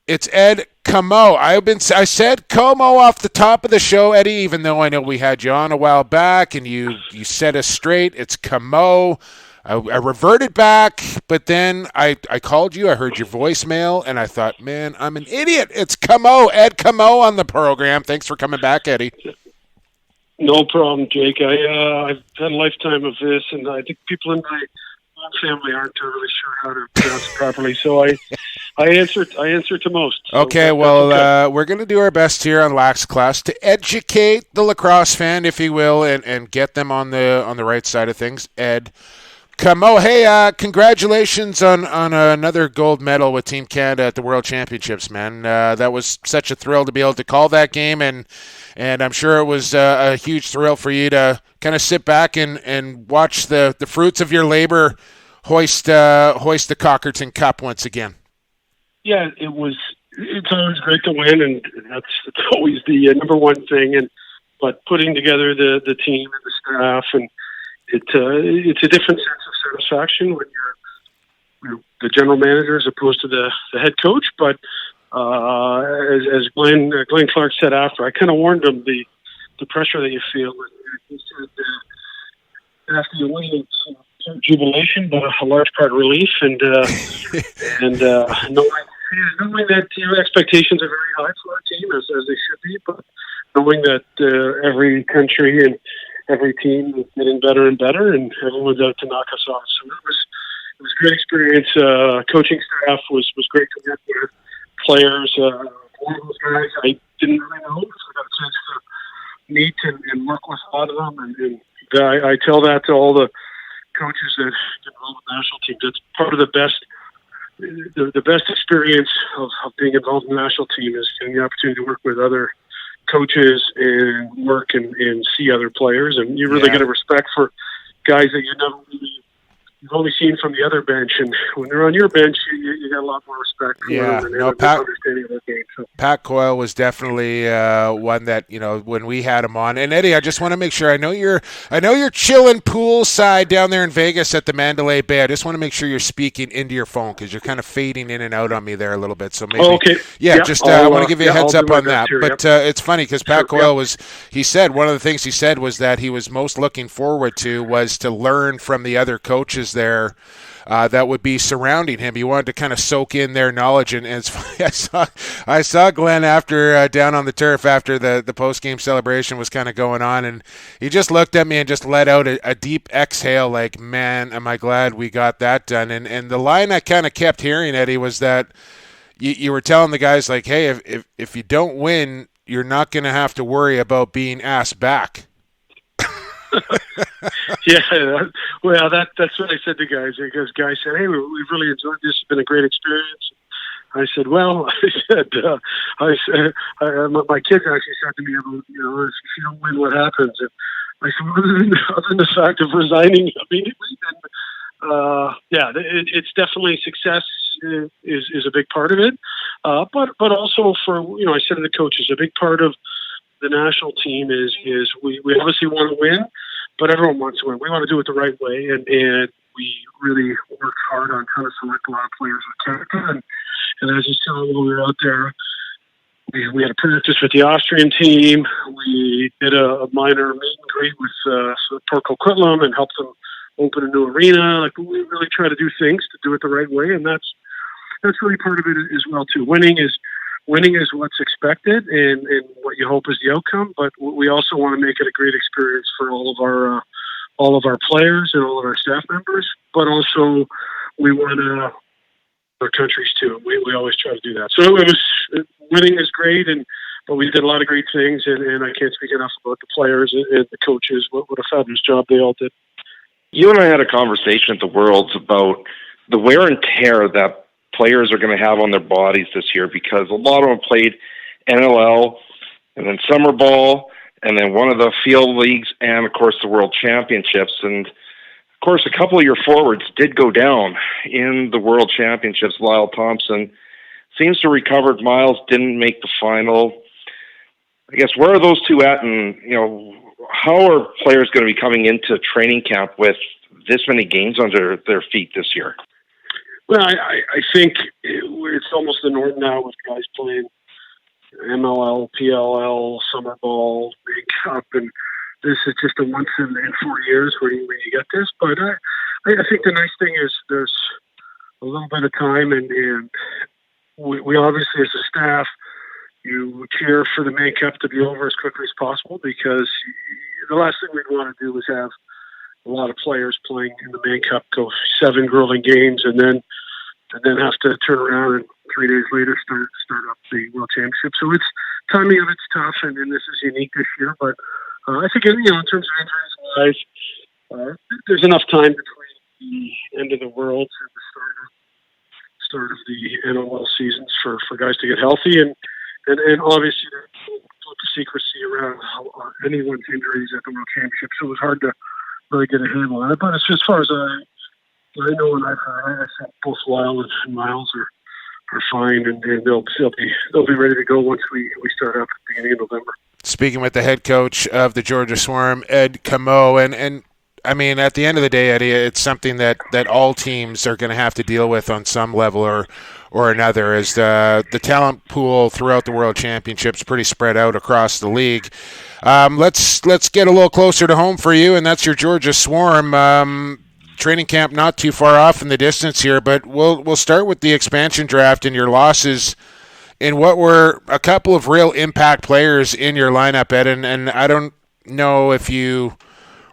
It's Ed Comeau. I said Comeau off the top of the show, Eddie, even though I know we had you on a while back and you set us straight. It's Comeau. I reverted back, but then I called you. I heard your voicemail, and I thought, man, I'm an idiot. It's Comeau, Ed Comeau on the program. Thanks for coming back, Eddie. No problem, Jake. I've had a lifetime of this, and I think people in my own family aren't really sure how to pronounce it properly. So I answer to most. So okay, well, we're going to do our best here on Lax Class to educate the lacrosse fan, if you will, and get them on the right side of things. Ed Comeau, hey, congratulations on another gold medal with Team Canada at the World Championships, man. That was such a thrill to be able to call that game, and I'm sure it was a huge thrill for you to kind of sit back and watch the fruits of your labor hoist the Cockerton Cup once again. Yeah, it's always great to win, and that's always the number one thing. But putting together the team and the staff, and it's a different sense of satisfaction when you're the general manager as opposed to the head coach. But as Glenn Clark said after, I kind of warned him the pressure that you feel. He said after you win, it's jubilation, but a large part relief, and knowing that your expectations are very high for our team as they should be, but knowing that every country and every team is getting better and better, and everyone's out to knock us off. So it was a great experience. Coaching staff was great to work with. Players, one of those guys I didn't really know, so I got a chance to meet and work with a lot of them. And I tell that to all the coaches that get involved with national teams. That's part of the best experience of being involved in the national team is getting the opportunity to work with other coaches and work and see other players, and you really get a respect for guys that you've only seen from the other bench, and when they're on your bench, you got a lot more respect for them and understanding of the game. So. Pat Coyle was definitely one that, when we had him on. And Eddie, I just want to make sure, I know you're chilling poolside down there in Vegas at the Mandalay Bay. I just want to make sure you're speaking into your phone because you're kind of fading in and out on me there a little bit. So maybe, I want to give you a heads up on that. Here, but it's funny because Pat Coyle one of the things he said was that he was most looking forward to was to learn from the other coaches there that would be surrounding him. He wanted to kind of soak in their knowledge. And I saw Glenn after down on the turf after the post-game celebration was kind of going on, and he just looked at me and just let out a deep exhale like, man, am I glad we got that done. And the line I kind of kept hearing, Eddie, was that you were telling the guys, like, hey, if you don't win, you're not going to have to worry about being asked back. Yeah, well, that's what I said to guys. Because guys said, "Hey, we've really enjoyed this. It's been a great experience." I said, "Well," my kids actually said to me, "If you don't win, what happens?" And I said, "Other than the fact of resigning immediately, then it's definitely success is a big part of it. But also for I said to the coaches, a big part of the national team is we obviously want to win, but everyone wants to win. We want to do it the right way, and we really worked hard on trying to select a lot of players with character. And as you saw when we were out there, we had a practice with the Austrian team. We did a minor meet and greet with Porco Quitlam and helped them open a new arena. Like, we really try to do things to do it the right way, and that's really part of it as well too. Winning is what's expected and what you hope is the outcome, but we also want to make it a great experience for all of our players and all of our staff members. But also, we want our countries too. We always try to do that. So winning is great, but we did a lot of great things, and I can't speak enough about the players and the coaches. What a fabulous job they all did. You and I had a conversation at the Worlds about the wear and tear that players are going to have on their bodies this year, because a lot of them played NLL and then summer ball and then one of the field leagues and, of course, the World Championships. And, of course, a couple of your forwards did go down in the World Championships. Lyle Thompson seems to have recovered. Miles didn't make the final. I guess, where are those two at? And, how are players going to be coming into training camp with this many games under their feet this year? Well, I think it's almost the norm now with guys playing MLL, PLL, summer ball, big cup, and this is just a once in 4 years where you get this. But I think the nice thing is there's a little bit of time, and we obviously, as a staff, you cheer for the main cup to be over as quickly as possible, because the last thing we'd want to do is have a lot of players playing in the main cup, go 7 grueling games, and then have to turn around and 3 days later start up the World Championship. So it's timing of it's tough, and this is unique this year. But I think in terms of injuries wise, there's enough time between the end of the Worlds and the start of the NLL seasons for guys to get healthy, and obviously the secrecy around anyone's injuries at the World Championship. So it was hard to really get a handle on it. But as far as I know, and I've heard, I think both Lyle and Miles are fine, and they'll be ready to go once we start up at the beginning of November. Speaking with the head coach of the Georgia Swarm, Ed Comeau, and I mean, at the end of the day, Eddie, it's something that all teams are going to have to deal with on some level or another, as the talent pool throughout the World Championships pretty spread out across the league. Let's get a little closer to home for you, and that's your Georgia Swarm. Training camp not too far off in the distance here, but we'll start with the expansion draft and your losses in what were a couple of real impact players in your lineup, Ed, and I don't know if you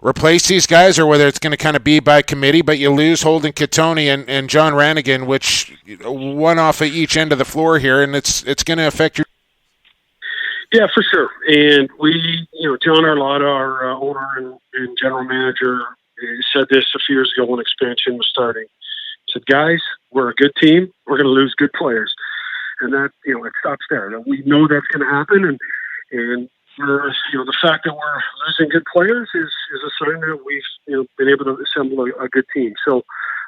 replace these guys or whether it's going to kind of be by committee, but you lose Holden Katoni and John Rannigan, which one off of each end of the floor here, and it's going to affect your... Yeah, for sure. And we, John Arlotta, our owner and general manager, said this a few years ago when expansion was starting. He said, guys, we're a good team. We're going to lose good players. And that, it stops there. We know that's going to happen. And we're, the fact that we're losing good players is a sign that we've, been able to assemble a good team. So,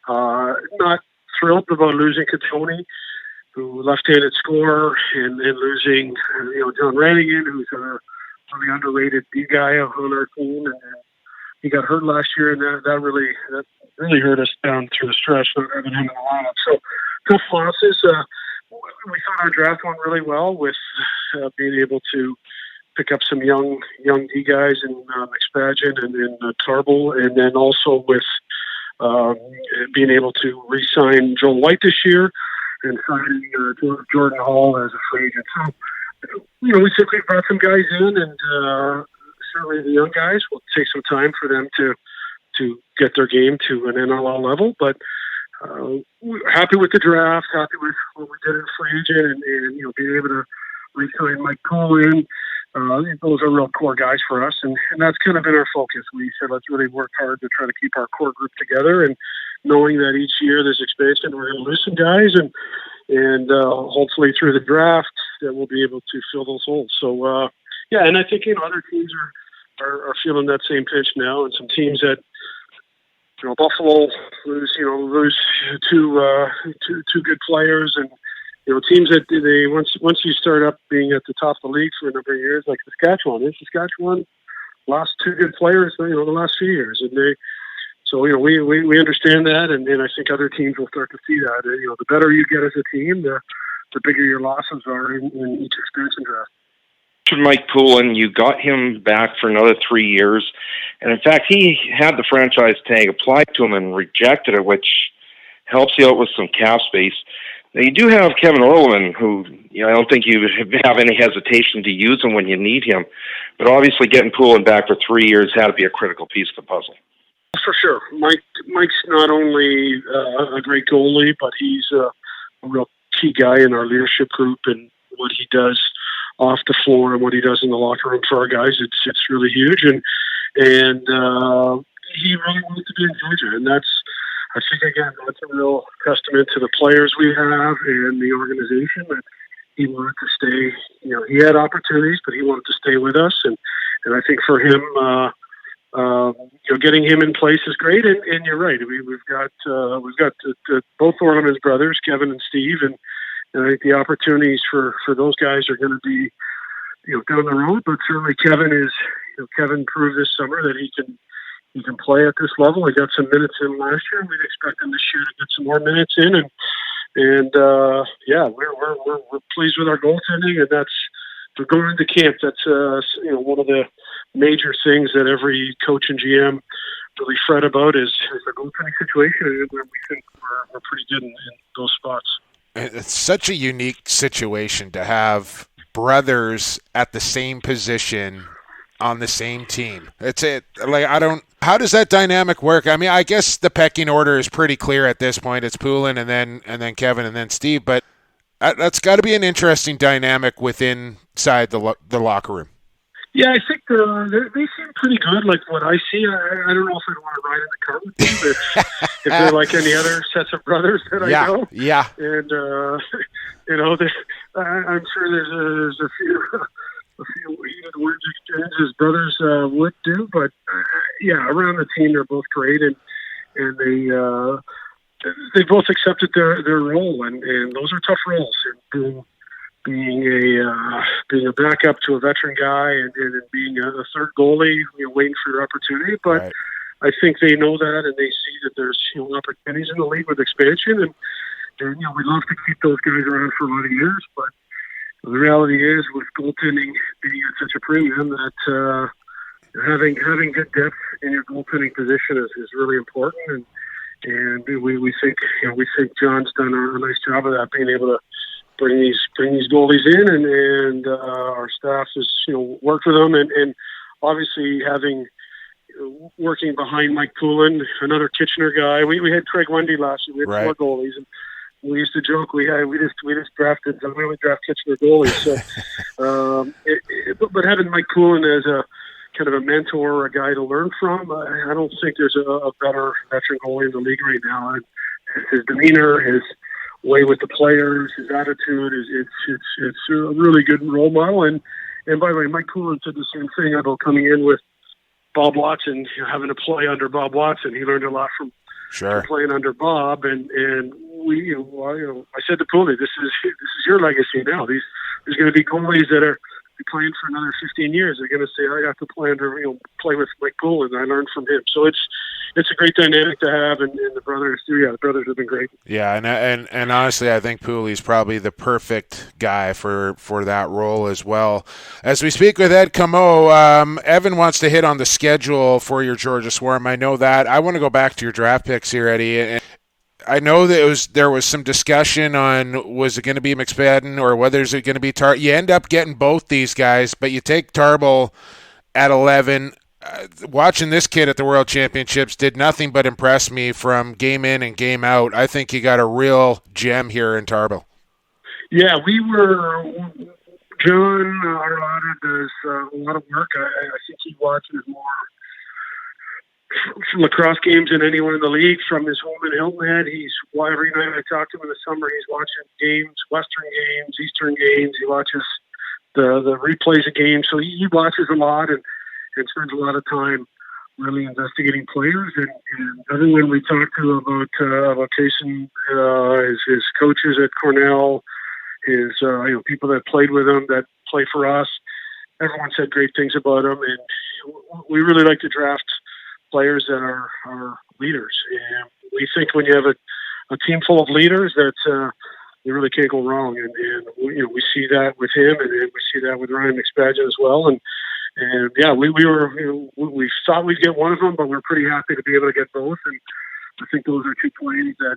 not thrilled about losing Katoni, who left-handed scorer, and losing, John Rannigan, who's a really underrated B guy on our team. And he got hurt last year, and that really hurt us down through the stretch, not having him in the lineup. So, tough losses. We thought our draft went really well with being able to pick up some young D guys in McSpadgen and Tarbell, and then also with being able to re-sign Joel White this year and signing Jordan Hall as a free agent. So, we think we've brought some guys in, and certainly the young guys will take some time for them to get their game to an NLL level. But we're happy with the draft, happy with what we did in free agent, and being able to re-sign Mike Coyle. Those are real core guys for us, and that's kind of been our focus. We said let's really work hard to try to keep our core group together, and knowing that each year there's expansion, we're going to lose some guys, and hopefully through the draft that we'll be able to fill those holes. So and I think other teams are feeling that same pinch now, and some teams that Buffalo lose two good players, and teams that they once you start up being at the top of the league for a number of years, like Saskatchewan lost two good players, the last few years, and we understand that, and I think other teams will start to see that. The better you get as a team, the bigger your losses are in each expansion draft. Mike Poulin, you got him back for another 3 years, and in fact, he had the franchise tag applied to him and rejected it, which helps you out with some cap space. Now, you do have Kevin Orleman, who I don't think you have any hesitation to use him when you need him, but obviously getting Poulin back for 3 years had to be a critical piece of the puzzle. For sure. Mike's not only a great goalie, but he's a real key guy in our leadership group, and what he does off the floor and what he does in the locker room for our guys, it's really huge. And he really wants to be in Georgia, and I think again that's a real testament to the players we have and the organization that he wanted to stay. He had opportunities, but he wanted to stay with us, and I think for him, getting him in place is great. And you're right, we've got both Orleman's brothers, Kevin and Steve, and I think the opportunities for those guys are going to be, down the road. But certainly Kevin proved this summer that he can play at this level. He got some minutes in last year, and we'd expect him this year to get some more minutes in. And we're pleased with our goaltending, and we're going into camp. That's one of the major things that every coach and GM really fret about is the goaltending situation, and we think we're pretty good in those spots. It's such a unique situation to have brothers at the same position on the same team. How does that dynamic work? I mean, I guess the pecking order is pretty clear at this point. It's Poulin and then Kevin and then Steve, but that's got to be an interesting dynamic inside the locker room. Yeah, I think they seem pretty good. Like what I see, I don't know if I'd want to ride in the car with them if they're like any other sets of brothers that I know. Yeah. And I'm sure there's a few heated words exchanges brothers would do, but around the team they're both great, and they both accepted their role, and those are tough roles. And being a backup to a veteran guy and being a third goalie, waiting for your opportunity. But right. I think they know that, and they see that there's opportunities in the league with expansion, and we'd love to keep those guys around for a lot of years. But the reality is, with goaltending being at such a premium, that having good depth in your goaltending position is really important. And we think John's done a nice job of that, being able to bring these goalies in, and our staff has worked with them, and obviously working behind Mike Poulin, another Kitchener guy. We had Craig Wendy last year. We had right. 4 goalies, and we used to joke we just drafted. We only draft Kitchener goalies. So, but having Mike Poulin as a kind of a mentor or a guy to learn from, I don't think there's a better veteran goalie in the league right now. And his demeanor, his way with the players, his attitude it's a really good role model. And by the way, Mike Poulin said the same thing about coming in with Bob Watson, having to play under Bob Watson. He learned a lot from playing under Bob, and we, I said to Poulin, this is your legacy now. There's going to be goalies that are playing for another 15 years. They're going to say, I got to play play with Mike Coyle, and I learned from him. So it's a great dynamic to have, and the brothers the brothers have been great. Yeah, and honestly, I think Pooley's probably the perfect guy for that role as well. As we speak with Ed Comeau, Evan wants to hit on the schedule for your Georgia Swarm. I know that. I want to go back to your draft picks here, Eddie. And I know that there was some discussion on, was it going to be McSpadden or whether it's going to be Tarbell. You end up getting both these guys, but you take Tarbell at 11. Watching this kid at the World Championships did nothing but impress me from game in and game out. I think you got a real gem here in Tarbell. Yeah, John Arlotta does a lot of work. I think he watches more lacrosse games than anyone in the league from his home in Hilton Head. Every night I talk to him in the summer, he's watching games, Western games, Eastern games. He watches the replays of games. So he watches a lot and spends a lot of time really investigating players. And everyone we talk to about Jason, his coaches at Cornell, his people that played with him, that play for us, everyone said great things about him. And we really like to draft players that are leaders. And we think when you have a team full of leaders that you really can't go wrong. And we see that with him, and we see that with Ryan McSpadden as well. And yeah, we we thought we'd get one of them, but we're pretty happy to be able to get both. And I think those are two players that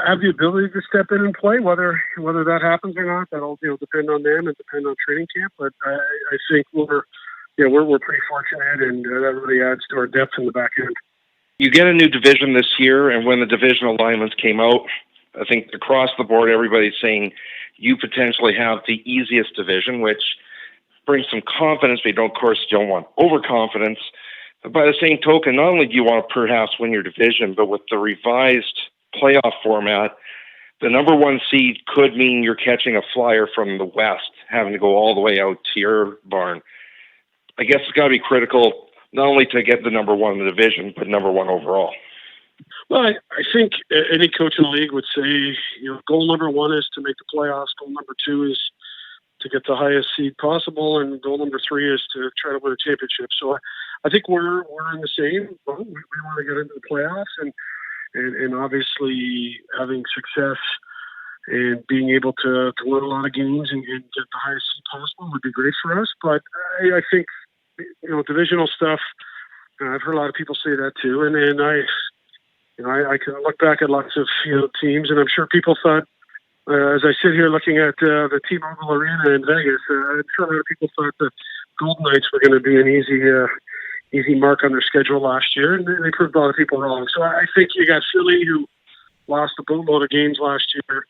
have the ability to step in and play. Whether that happens or not, that'll depend on them and depend on training camp. But I think we're pretty fortunate, and that really adds to our depth in the back end. You get a new division this year, and when the division alignments came out, I think across the board everybody's saying you potentially have the easiest division, which brings some confidence, but of course you don't want overconfidence. But by the same token, not only do you want to perhaps win your division, but with the revised playoff format, the number one seed could mean you're catching a flyer from the West, having to go all the way out to your barn. I guess it's got to be critical not only to get the number one in the division, but number one overall. Well, I think any coach in the league would say, goal number one is to make the playoffs. Goal number two is to get the highest seed possible, and goal number three is to try to win a championship. So I think we're in the same boat. We want to get into the playoffs, and obviously having success and being able to win a lot of games and get the highest seed possible would be great for us. But I think divisional stuff. I've heard a lot of people say that too, and I can look back at lots of teams, and I'm sure people thought, as I sit here looking at the T-Mobile Arena in Vegas, I'm sure a lot of people thought the Golden Knights were going to be an easy mark on their schedule last year, and they proved a lot of people wrong. So I think you got Philly, who lost a boatload of games last year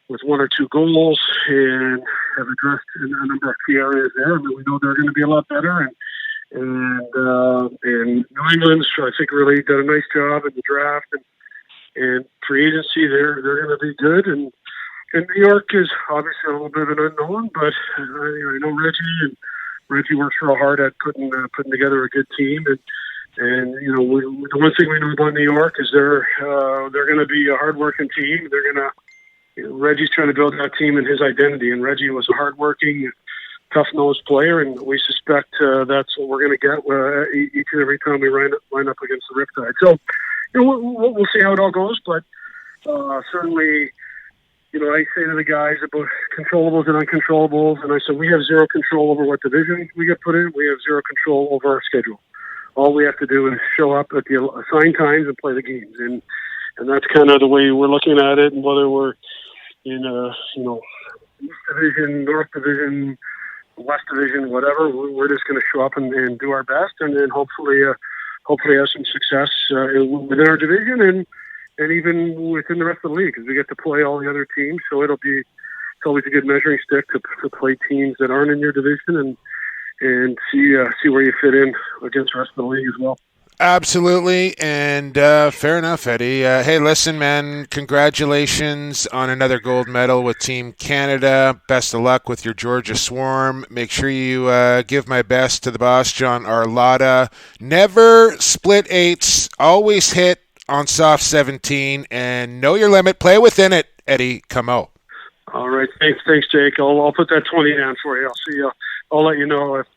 with one or two goals, and have addressed a number of key areas there. I mean, we know they're going to be a lot better, and New England's, I think, really done a nice job in the draft and free agency. They're going to be good, and New York is obviously a little bit of an unknown, but I know Reggie works real hard at putting together a good team, and the one thing we know about New York is they're going to be a hardworking team. They're going to Reggie's trying to build that team and his identity, and Reggie was a hardworking, tough-nosed player, and we suspect that's what we're going to get each and every time we line up against the Riptide. So, we'll see how it all goes, but certainly, I say to the guys about controllables and uncontrollables, and I said we have zero control over what division we get put in. We have zero control over our schedule. All we have to do is show up at the assigned times and play the games, and that's kind of the way we're looking at it. And whether we're in East Division, North Division, West Division, whatever, we're just going to show up and do our best, and then hopefully have some success within our division and even within the rest of the league, because we get to play all the other teams. So it's always a good measuring stick to play teams that aren't in your division and see where you fit in against the rest of the league as well. Absolutely, and fair enough, Eddie. Hey, listen, man, congratulations on another gold medal with Team Canada. Best of luck with your Georgia Swarm. Make sure you give my best to the boss, John Arlotta. Never split eights, always hit on soft 17, and know your limit. Play within it, Eddie Comeau. All right. Thanks, Jake. I'll put that 20 down for you. I'll see you. I'll let you know if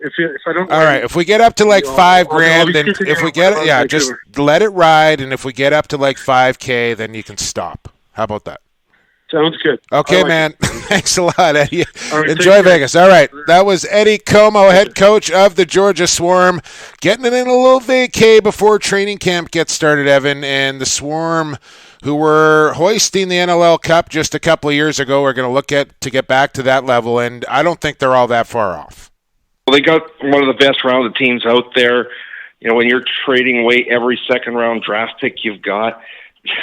I don't. All right. If we get up to like $5,000, then if we get just let it ride. And if we get up to like $5,000, then you can stop. How about that? Sounds good. Okay, man. Thanks a lot, Eddie. Right, enjoy Vegas. All right. That was Eddie Comeau, head coach of the Georgia Swarm, getting it in a little vacay before training camp gets started, Evan. And the Swarm, who were hoisting the NLL Cup just a couple of years ago, are going to look to get back to that level. And I don't think they're all that far off. Well, they got one of the best rounded teams out there. You know, when you're trading away every second-round draft pick you've got,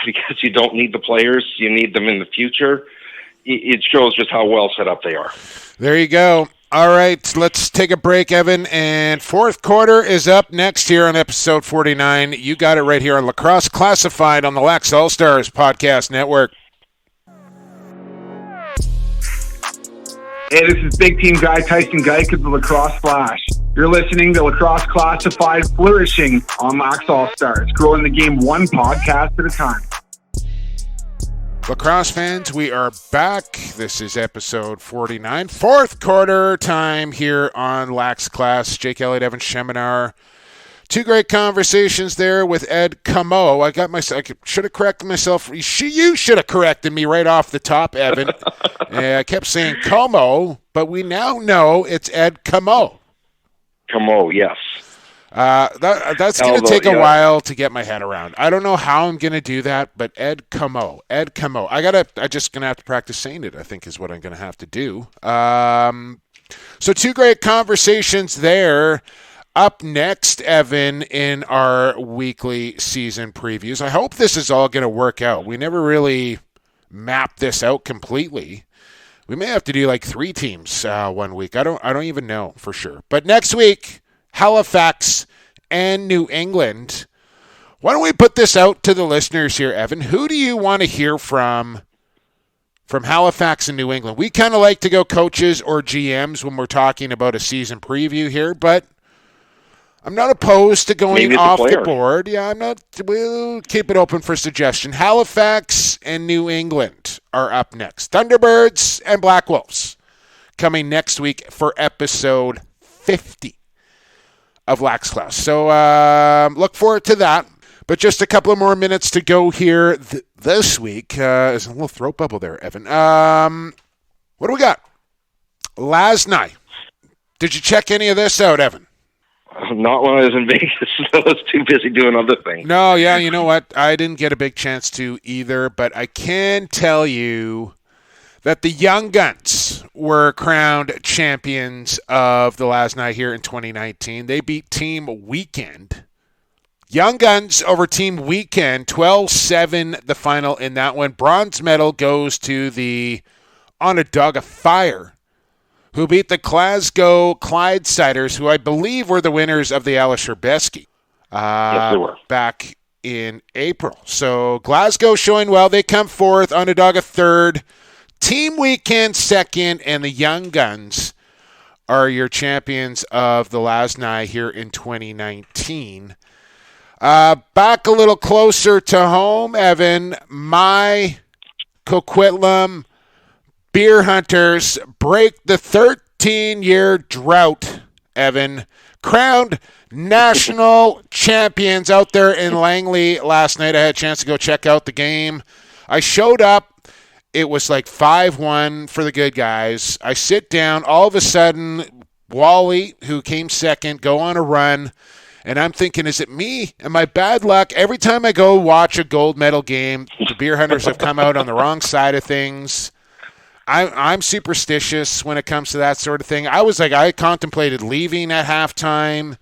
because you don't need the players, you need them in the future. It shows just how well set up they are. There you go. All right, let's take a break, Evan. And fourth quarter is up next here on episode 49. You got it right here on Lacrosse Classified on the Lax All-Stars Podcast Network. Hey, this is big team guy Tyson Geik of the Lacrosse Flash. You're listening to Lacrosse Classified, flourishing on Lax All-Stars, growing the game one podcast at a time. Lacrosse fans, we are back. This is episode 49. Fourth quarter time here on Lax Class. Jake Elliott, Evan Sheminar. Two great conversations there with Ed Comeau. I should have corrected myself. You should have corrected me right off the top, Evan. I kept saying Comeau, but we now know it's Ed Comeau. Comeau, yes. That's going to take a while to get my head around. I don't know how I'm going to do that, but Ed Comeau. I just going to have to practice saying it, I think, is what I'm going to have to do. So two great conversations there. Up next, Evan, in our weekly season previews. I hope this is all going to work out. We never really mapped this out completely. We may have to do like 3 teams 1 week. I don't even know for sure. But next week, Halifax and New England. Why don't we put this out to the listeners here, Evan? Who do you want to hear from Halifax and New England? We kind of like to go coaches or GMs when we're talking about a season preview here, but I'm not opposed to going off the board. Yeah, I'm not. We'll keep it open for suggestion. Halifax and New England are up next. Thunderbirds and Black Wolves coming next week for episode 50 of Lax Class. So look forward to that. But just a couple of more minutes to go here this week. There's a little throat bubble there, Evan. What do we got? Last night. Did you check any of this out, Evan? Not when I was in Vegas. I was too busy doing other things. No, yeah, you know what? I didn't get a big chance to either, but I can tell you that the Young Guns were crowned champions of the last night here in 2019. They beat Team Weekend. Young Guns over Team Weekend, 12-7 the final in that one. Bronze medal goes to the Onondaga Fire, who beat the Glasgow Clydesiders, who I believe were the winners of the Alisher Besky yes, they were. Back in April. So Glasgow showing well. They come fourth, Onondaga third, Team Weekend second, and the Young Guns are your champions of the last night here in 2019. Back a little closer to home, Evan, my Coquitlam Beer Hunters break the 13-year drought, Evan. Crowned national champions out there in Langley last night. I had a chance to go check out the game. I showed up. It was like 5-1 for the good guys. I sit down. All of a sudden, Wally, who came second, go on a run. And I'm thinking, is it me? Am I bad luck? Every time I go watch a gold medal game, the Beer Hunters have come out on the wrong side of things. I'm superstitious when it comes to that sort of thing. I contemplated leaving at halftime.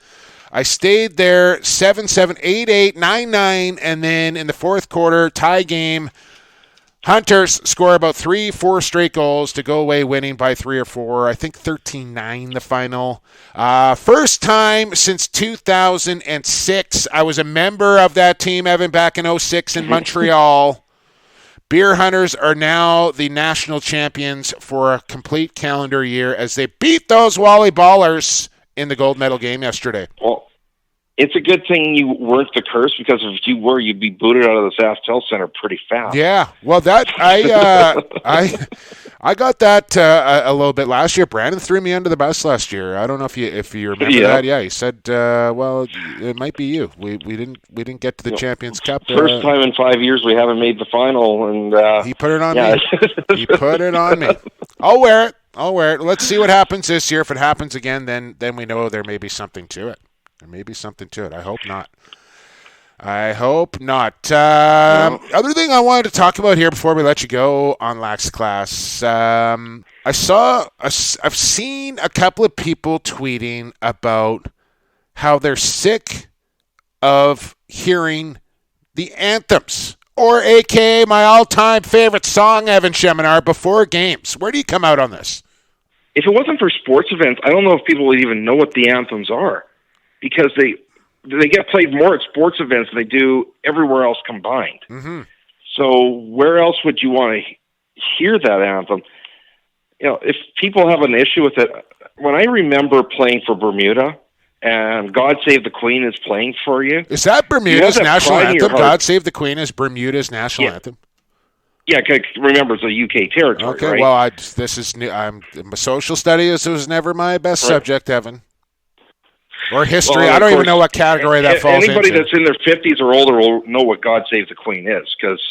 I stayed there 7-7, 8-8, 9-9, and then in the fourth quarter, tie game, Hunters score about 3-4 straight goals to go away winning by 3 or 4. I think 13-9 the final. First time since 2006. I was a member of that team, Evan, back in 2006 in Montreal. Beer Hunters are now the national champions for a complete calendar year as they beat those Wally Ballers in the gold medal game yesterday. Well, it's a good thing you weren't the curse, because if you were, you'd be booted out of the SaskTel Center pretty fast. Yeah, well, that I got that a little bit last year. Brandon threw me under the bus last year. I don't know if you remember that. Yeah, he said, "Well, it might be you. We didn't get to the Champions Cup. First time in 5 years we haven't made the final, and he put it on me. He put it on me. I'll wear it. Let's see what happens this year. If it happens again, then we know there may be something to it. I hope not. Other thing I wanted to talk about here before we let you go on Lax Class. I've seen a couple of people tweeting about how they're sick of hearing the anthems, or AKA my all-time favorite song, Evan Sheminar, before games. Where do you come out on this? If it wasn't for sports events, I don't know if people would even know what the anthems are, because they get played more at sports events than they do everywhere else combined. Mm-hmm. So where else would you want to hear that anthem? If people have an issue with it, when I remember playing for Bermuda and God Save the Queen is playing for you. Is that Bermuda's national anthem? God Save the Queen is Bermuda's national anthem? Yeah, remember, it's a UK territory, okay, right? Well, this is new. Social studies was never my best subject, Evan. Or history. Well, I don't even know what category that falls into. Anybody that's in their 50s or older will know what God Save the Queen is, because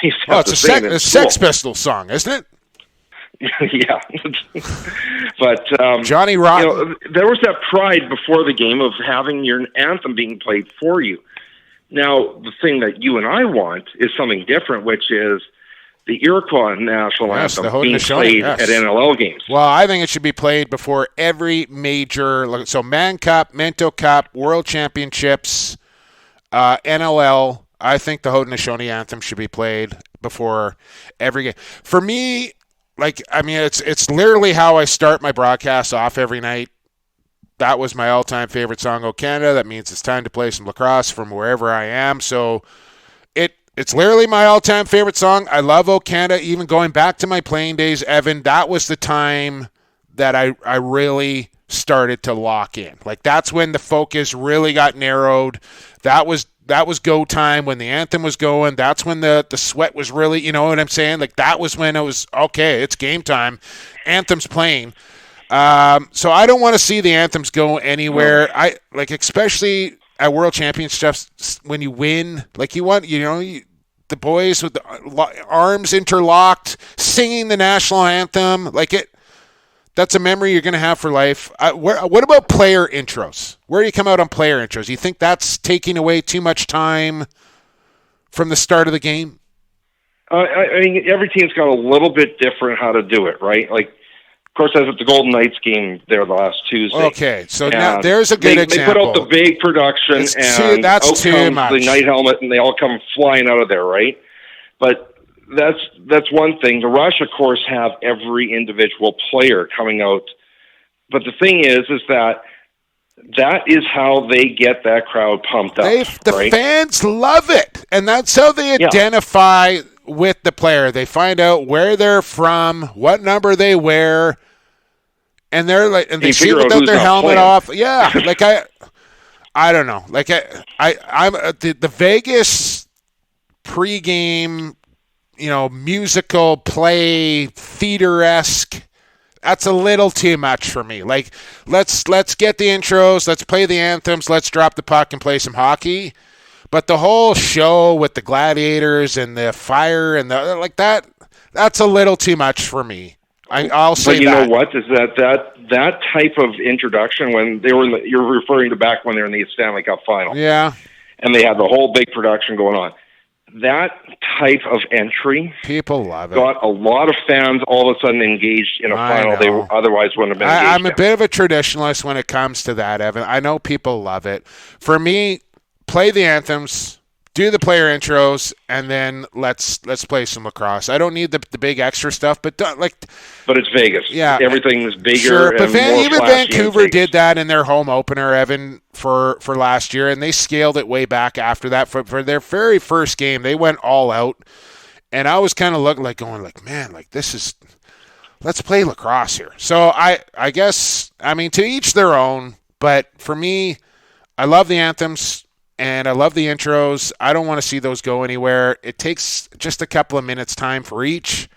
it's a Sex Pistols song, isn't it? Yeah. But Johnny Rotten. There was that pride before the game of having your anthem being played for you. Now, the thing that you and I want is something different, which is the Iroquois national anthem being played at NLL games. Well, I think it should be played before every major, so Man Cup, Minto Cup, World Championships, NLL. I think the Haudenosaunee anthem should be played before every game. For me, it's literally how I start my broadcast off every night. That was my all-time favorite song, O Canada. That means it's time to play some lacrosse from wherever I am. So it's literally my all-time favorite song. I love O Canada. Even going back to my playing days, Evan, that was the time that I really started to lock in. That's when the focus really got narrowed. That was go time when the anthem was going. That's when the sweat was really, you know what I'm saying? That was when it was, okay, it's game time. Anthem's playing. So I don't want to see the anthems go anywhere. I especially at World Championships when you win, you want, the boys with the arms interlocked, singing the national anthem, that's a memory you're going to have for life. What about player intros? Where do you come out on player intros? Do you think that's taking away too much time from the start of the game? I mean, every team's got a little bit different how to do it, right? Of course, I was at the Golden Knights game there last Tuesday. Okay, so now there's a good example. They put out the big production, and that's too much. The night helmet, and they all come flying out of there, right? But that's one thing. The Rush, of course, have every individual player coming out. But the thing is that is how they get that crowd pumped up. The fans love it, and that's how they identify with the player. They find out where they're from, what number they wear, and they see without their helmet off. Yeah, I don't know. I'm the Vegas pregame, musical play theater-esque. That's a little too much for me. Let's get the intros, let's play the anthems, let's drop the puck and play some hockey. But the whole show with the gladiators and the fire and that's a little too much for me. I'll say that. But you know what? Is that type of introduction when they were you're referring to back when they were in the Stanley Cup final. Yeah. And they had the whole big production going on. That type of entry, people love it. Got a lot of fans all of a sudden engaged in a final they otherwise wouldn't have been engaged I'm a bit of a traditionalist when it comes to that, Evan. I know people love it. For me, play the anthems, do the player intros, and then let's play some lacrosse. I don't need the big extra stuff, but But it's Vegas. Yeah, everything's bigger. Sure, but and even Vancouver did that in their home opener, Evan, for last year, and they scaled it way back after that. For their very first game, they went all out, and I was kind of looking going man, this is. Let's play lacrosse here. So I guess to each their own. But for me, I love the anthems. And I love the intros. I don't want to see those go anywhere. It takes just a couple of minutes time for each.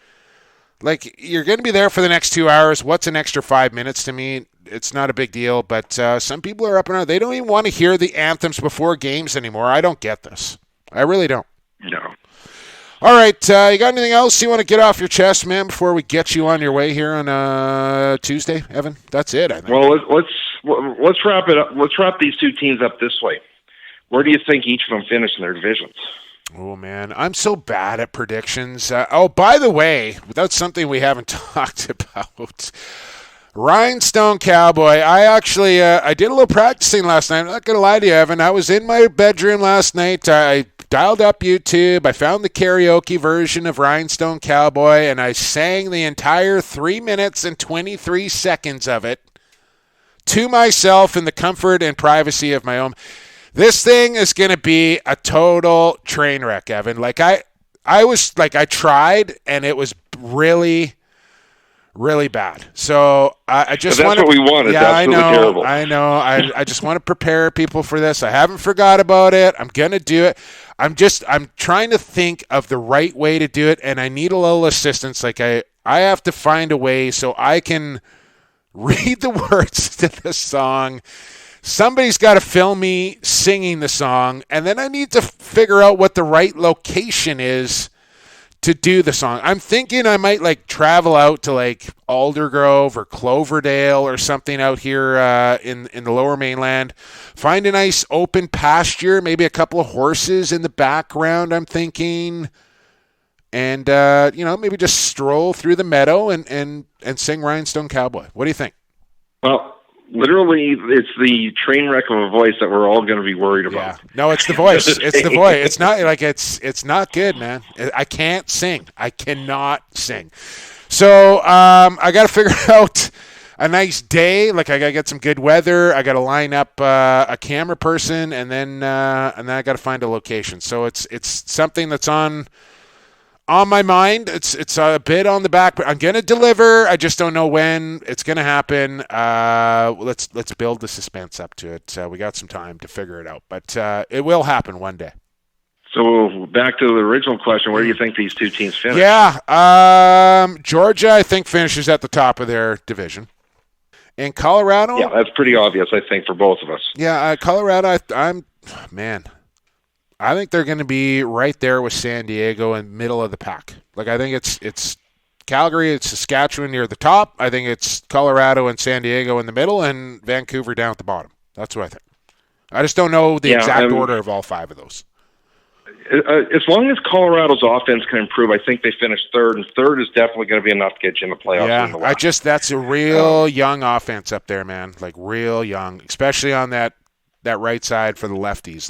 Like, you're going to be there for the next 2 hours. What's an extra 5 minutes to me? It's not a big deal, but some people are up and out. They don't even want to hear the anthems before games anymore. I don't get this. I really don't. No. All right, you got anything else you want to get off your chest, man, before we get you on your way here on Tuesday, Evan? That's it, I think. Well, let's wrap it up. Let's wrap these two teams up this way. Where do you think each of them finish in their divisions? Oh, man, I'm so bad at predictions. By the way, that's something we haven't talked about. Rhinestone Cowboy. I actually I did a little practicing last night. I'm not going to lie to you, Evan. I was in my bedroom last night. I dialed up YouTube. I found the karaoke version of Rhinestone Cowboy, and I sang the entire 3 minutes and 23 seconds of it to myself in the comfort and privacy of my home. This thing is going to be a total train wreck, Evan. Like I tried, and it was really, really bad. So I just but that's what we wanted. Yeah, I know. Terrible. I know. I just want to prepare people for this. I haven't forgot about it. I'm gonna do it. I'm trying to think of the right way to do it, and I need a little assistance. Like I have to find a way so I can read the words to the song. Somebody's got to film me singing the song, and then I need to figure out what the right location is to do the song. I'm thinking I might travel out to Aldergrove or Cloverdale or something out here in the Lower Mainland. Find a nice open pasture, maybe a couple of horses in the background, I'm thinking. And, maybe just stroll through the meadow and sing Rhinestone Cowboy. What do you think? Well, literally, it's the train wreck of a voice that we're all going to be worried about. Yeah. No, it's the voice. It's the voice. It's not it's not good, man. I can't sing. I cannot sing. So I got to figure out a nice day. I got to get some good weather. I got to line up a camera person, and then I got to find a location. So it's something that's on my mind. It's a bit on the back, but I'm going to deliver. I just don't know when it's going to happen. Let's build the suspense up to it. We got some time to figure it out, but it will happen one day. So back to the original question, where do you think these two teams finish? Yeah, Georgia, I think, finishes at the top of their division. And Colorado? Yeah, that's pretty obvious, I think, for both of us. Yeah, Colorado, I think they're going to be right there with San Diego in middle of the pack. I think it's Calgary, it's Saskatchewan near the top. I think it's Colorado and San Diego in the middle, and Vancouver down at the bottom. That's what I think. I just don't know the exact order of all five of those. As long as Colorado's offense can improve, I think they finish third, and third is definitely going to be enough to get you in the playoffs. Yeah, that's a real young offense up there, man. Real young, especially on that right side for the lefties.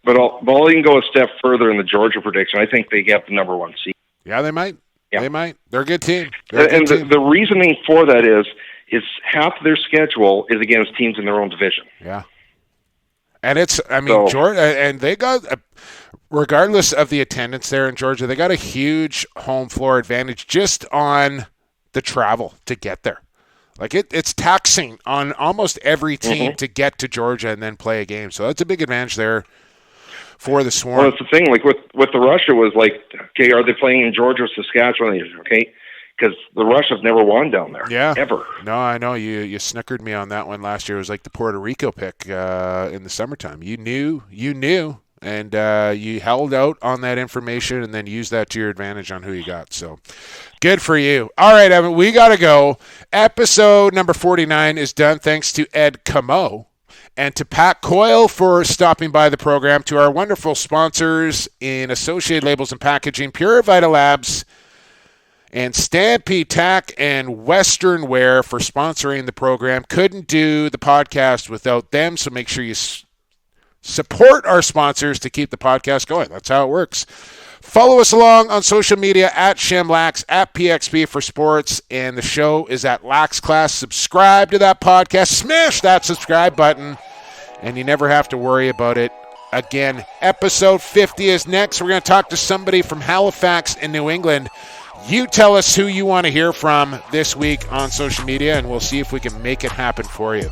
But I'll even go a step further in the Georgia prediction. I think they get the number one seed. Yeah, they might. Yeah. They might. They're a good team. The reasoning for that is half their schedule is against teams in their own division. Yeah. And Georgia, and they got, regardless of the attendance there in Georgia, they got a huge home floor advantage just on the travel to get there. It's taxing on almost every team to get to Georgia and then play a game. So that's a big advantage there for the Swarm. Well, that's the thing. With the Rush, it was okay, are they playing in Georgia or Saskatchewan? Okay, because the Rush have never won down there. Yeah, ever. No, I know you snickered me on that one last year. It was like the Puerto Rico pick in the summertime. You knew, and you held out on that information and then used that to your advantage on who you got. So good for you. All right, Evan, we got to go. Episode number 49 is done. Thanks to Ed Comeau and to Pat Coyle for stopping by the program, to our wonderful sponsors in Associated Labels and Packaging, Pure Vita Labs, and Stampede Tack and Western Wear for sponsoring the program. Couldn't do the podcast without them, so make sure you support our sponsors to keep the podcast going. That's how it works. Follow us along on social media at ShemLax, at PXP for Sports, and the show is at Lax Class. Subscribe to that podcast. Smash that subscribe button, and you never have to worry about it again. Episode 50 is next. We're going to talk to somebody from Halifax in New England. You tell us who you want to hear from this week on social media, and we'll see if we can make it happen for you.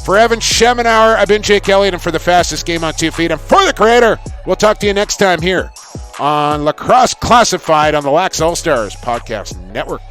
For Evan Schemenauer, I've been Jake Elliott, and for the fastest game on 2 feet, and for the creator, we'll talk to you next time here on Lacrosse Classified on the Lax All-Stars Podcast Network.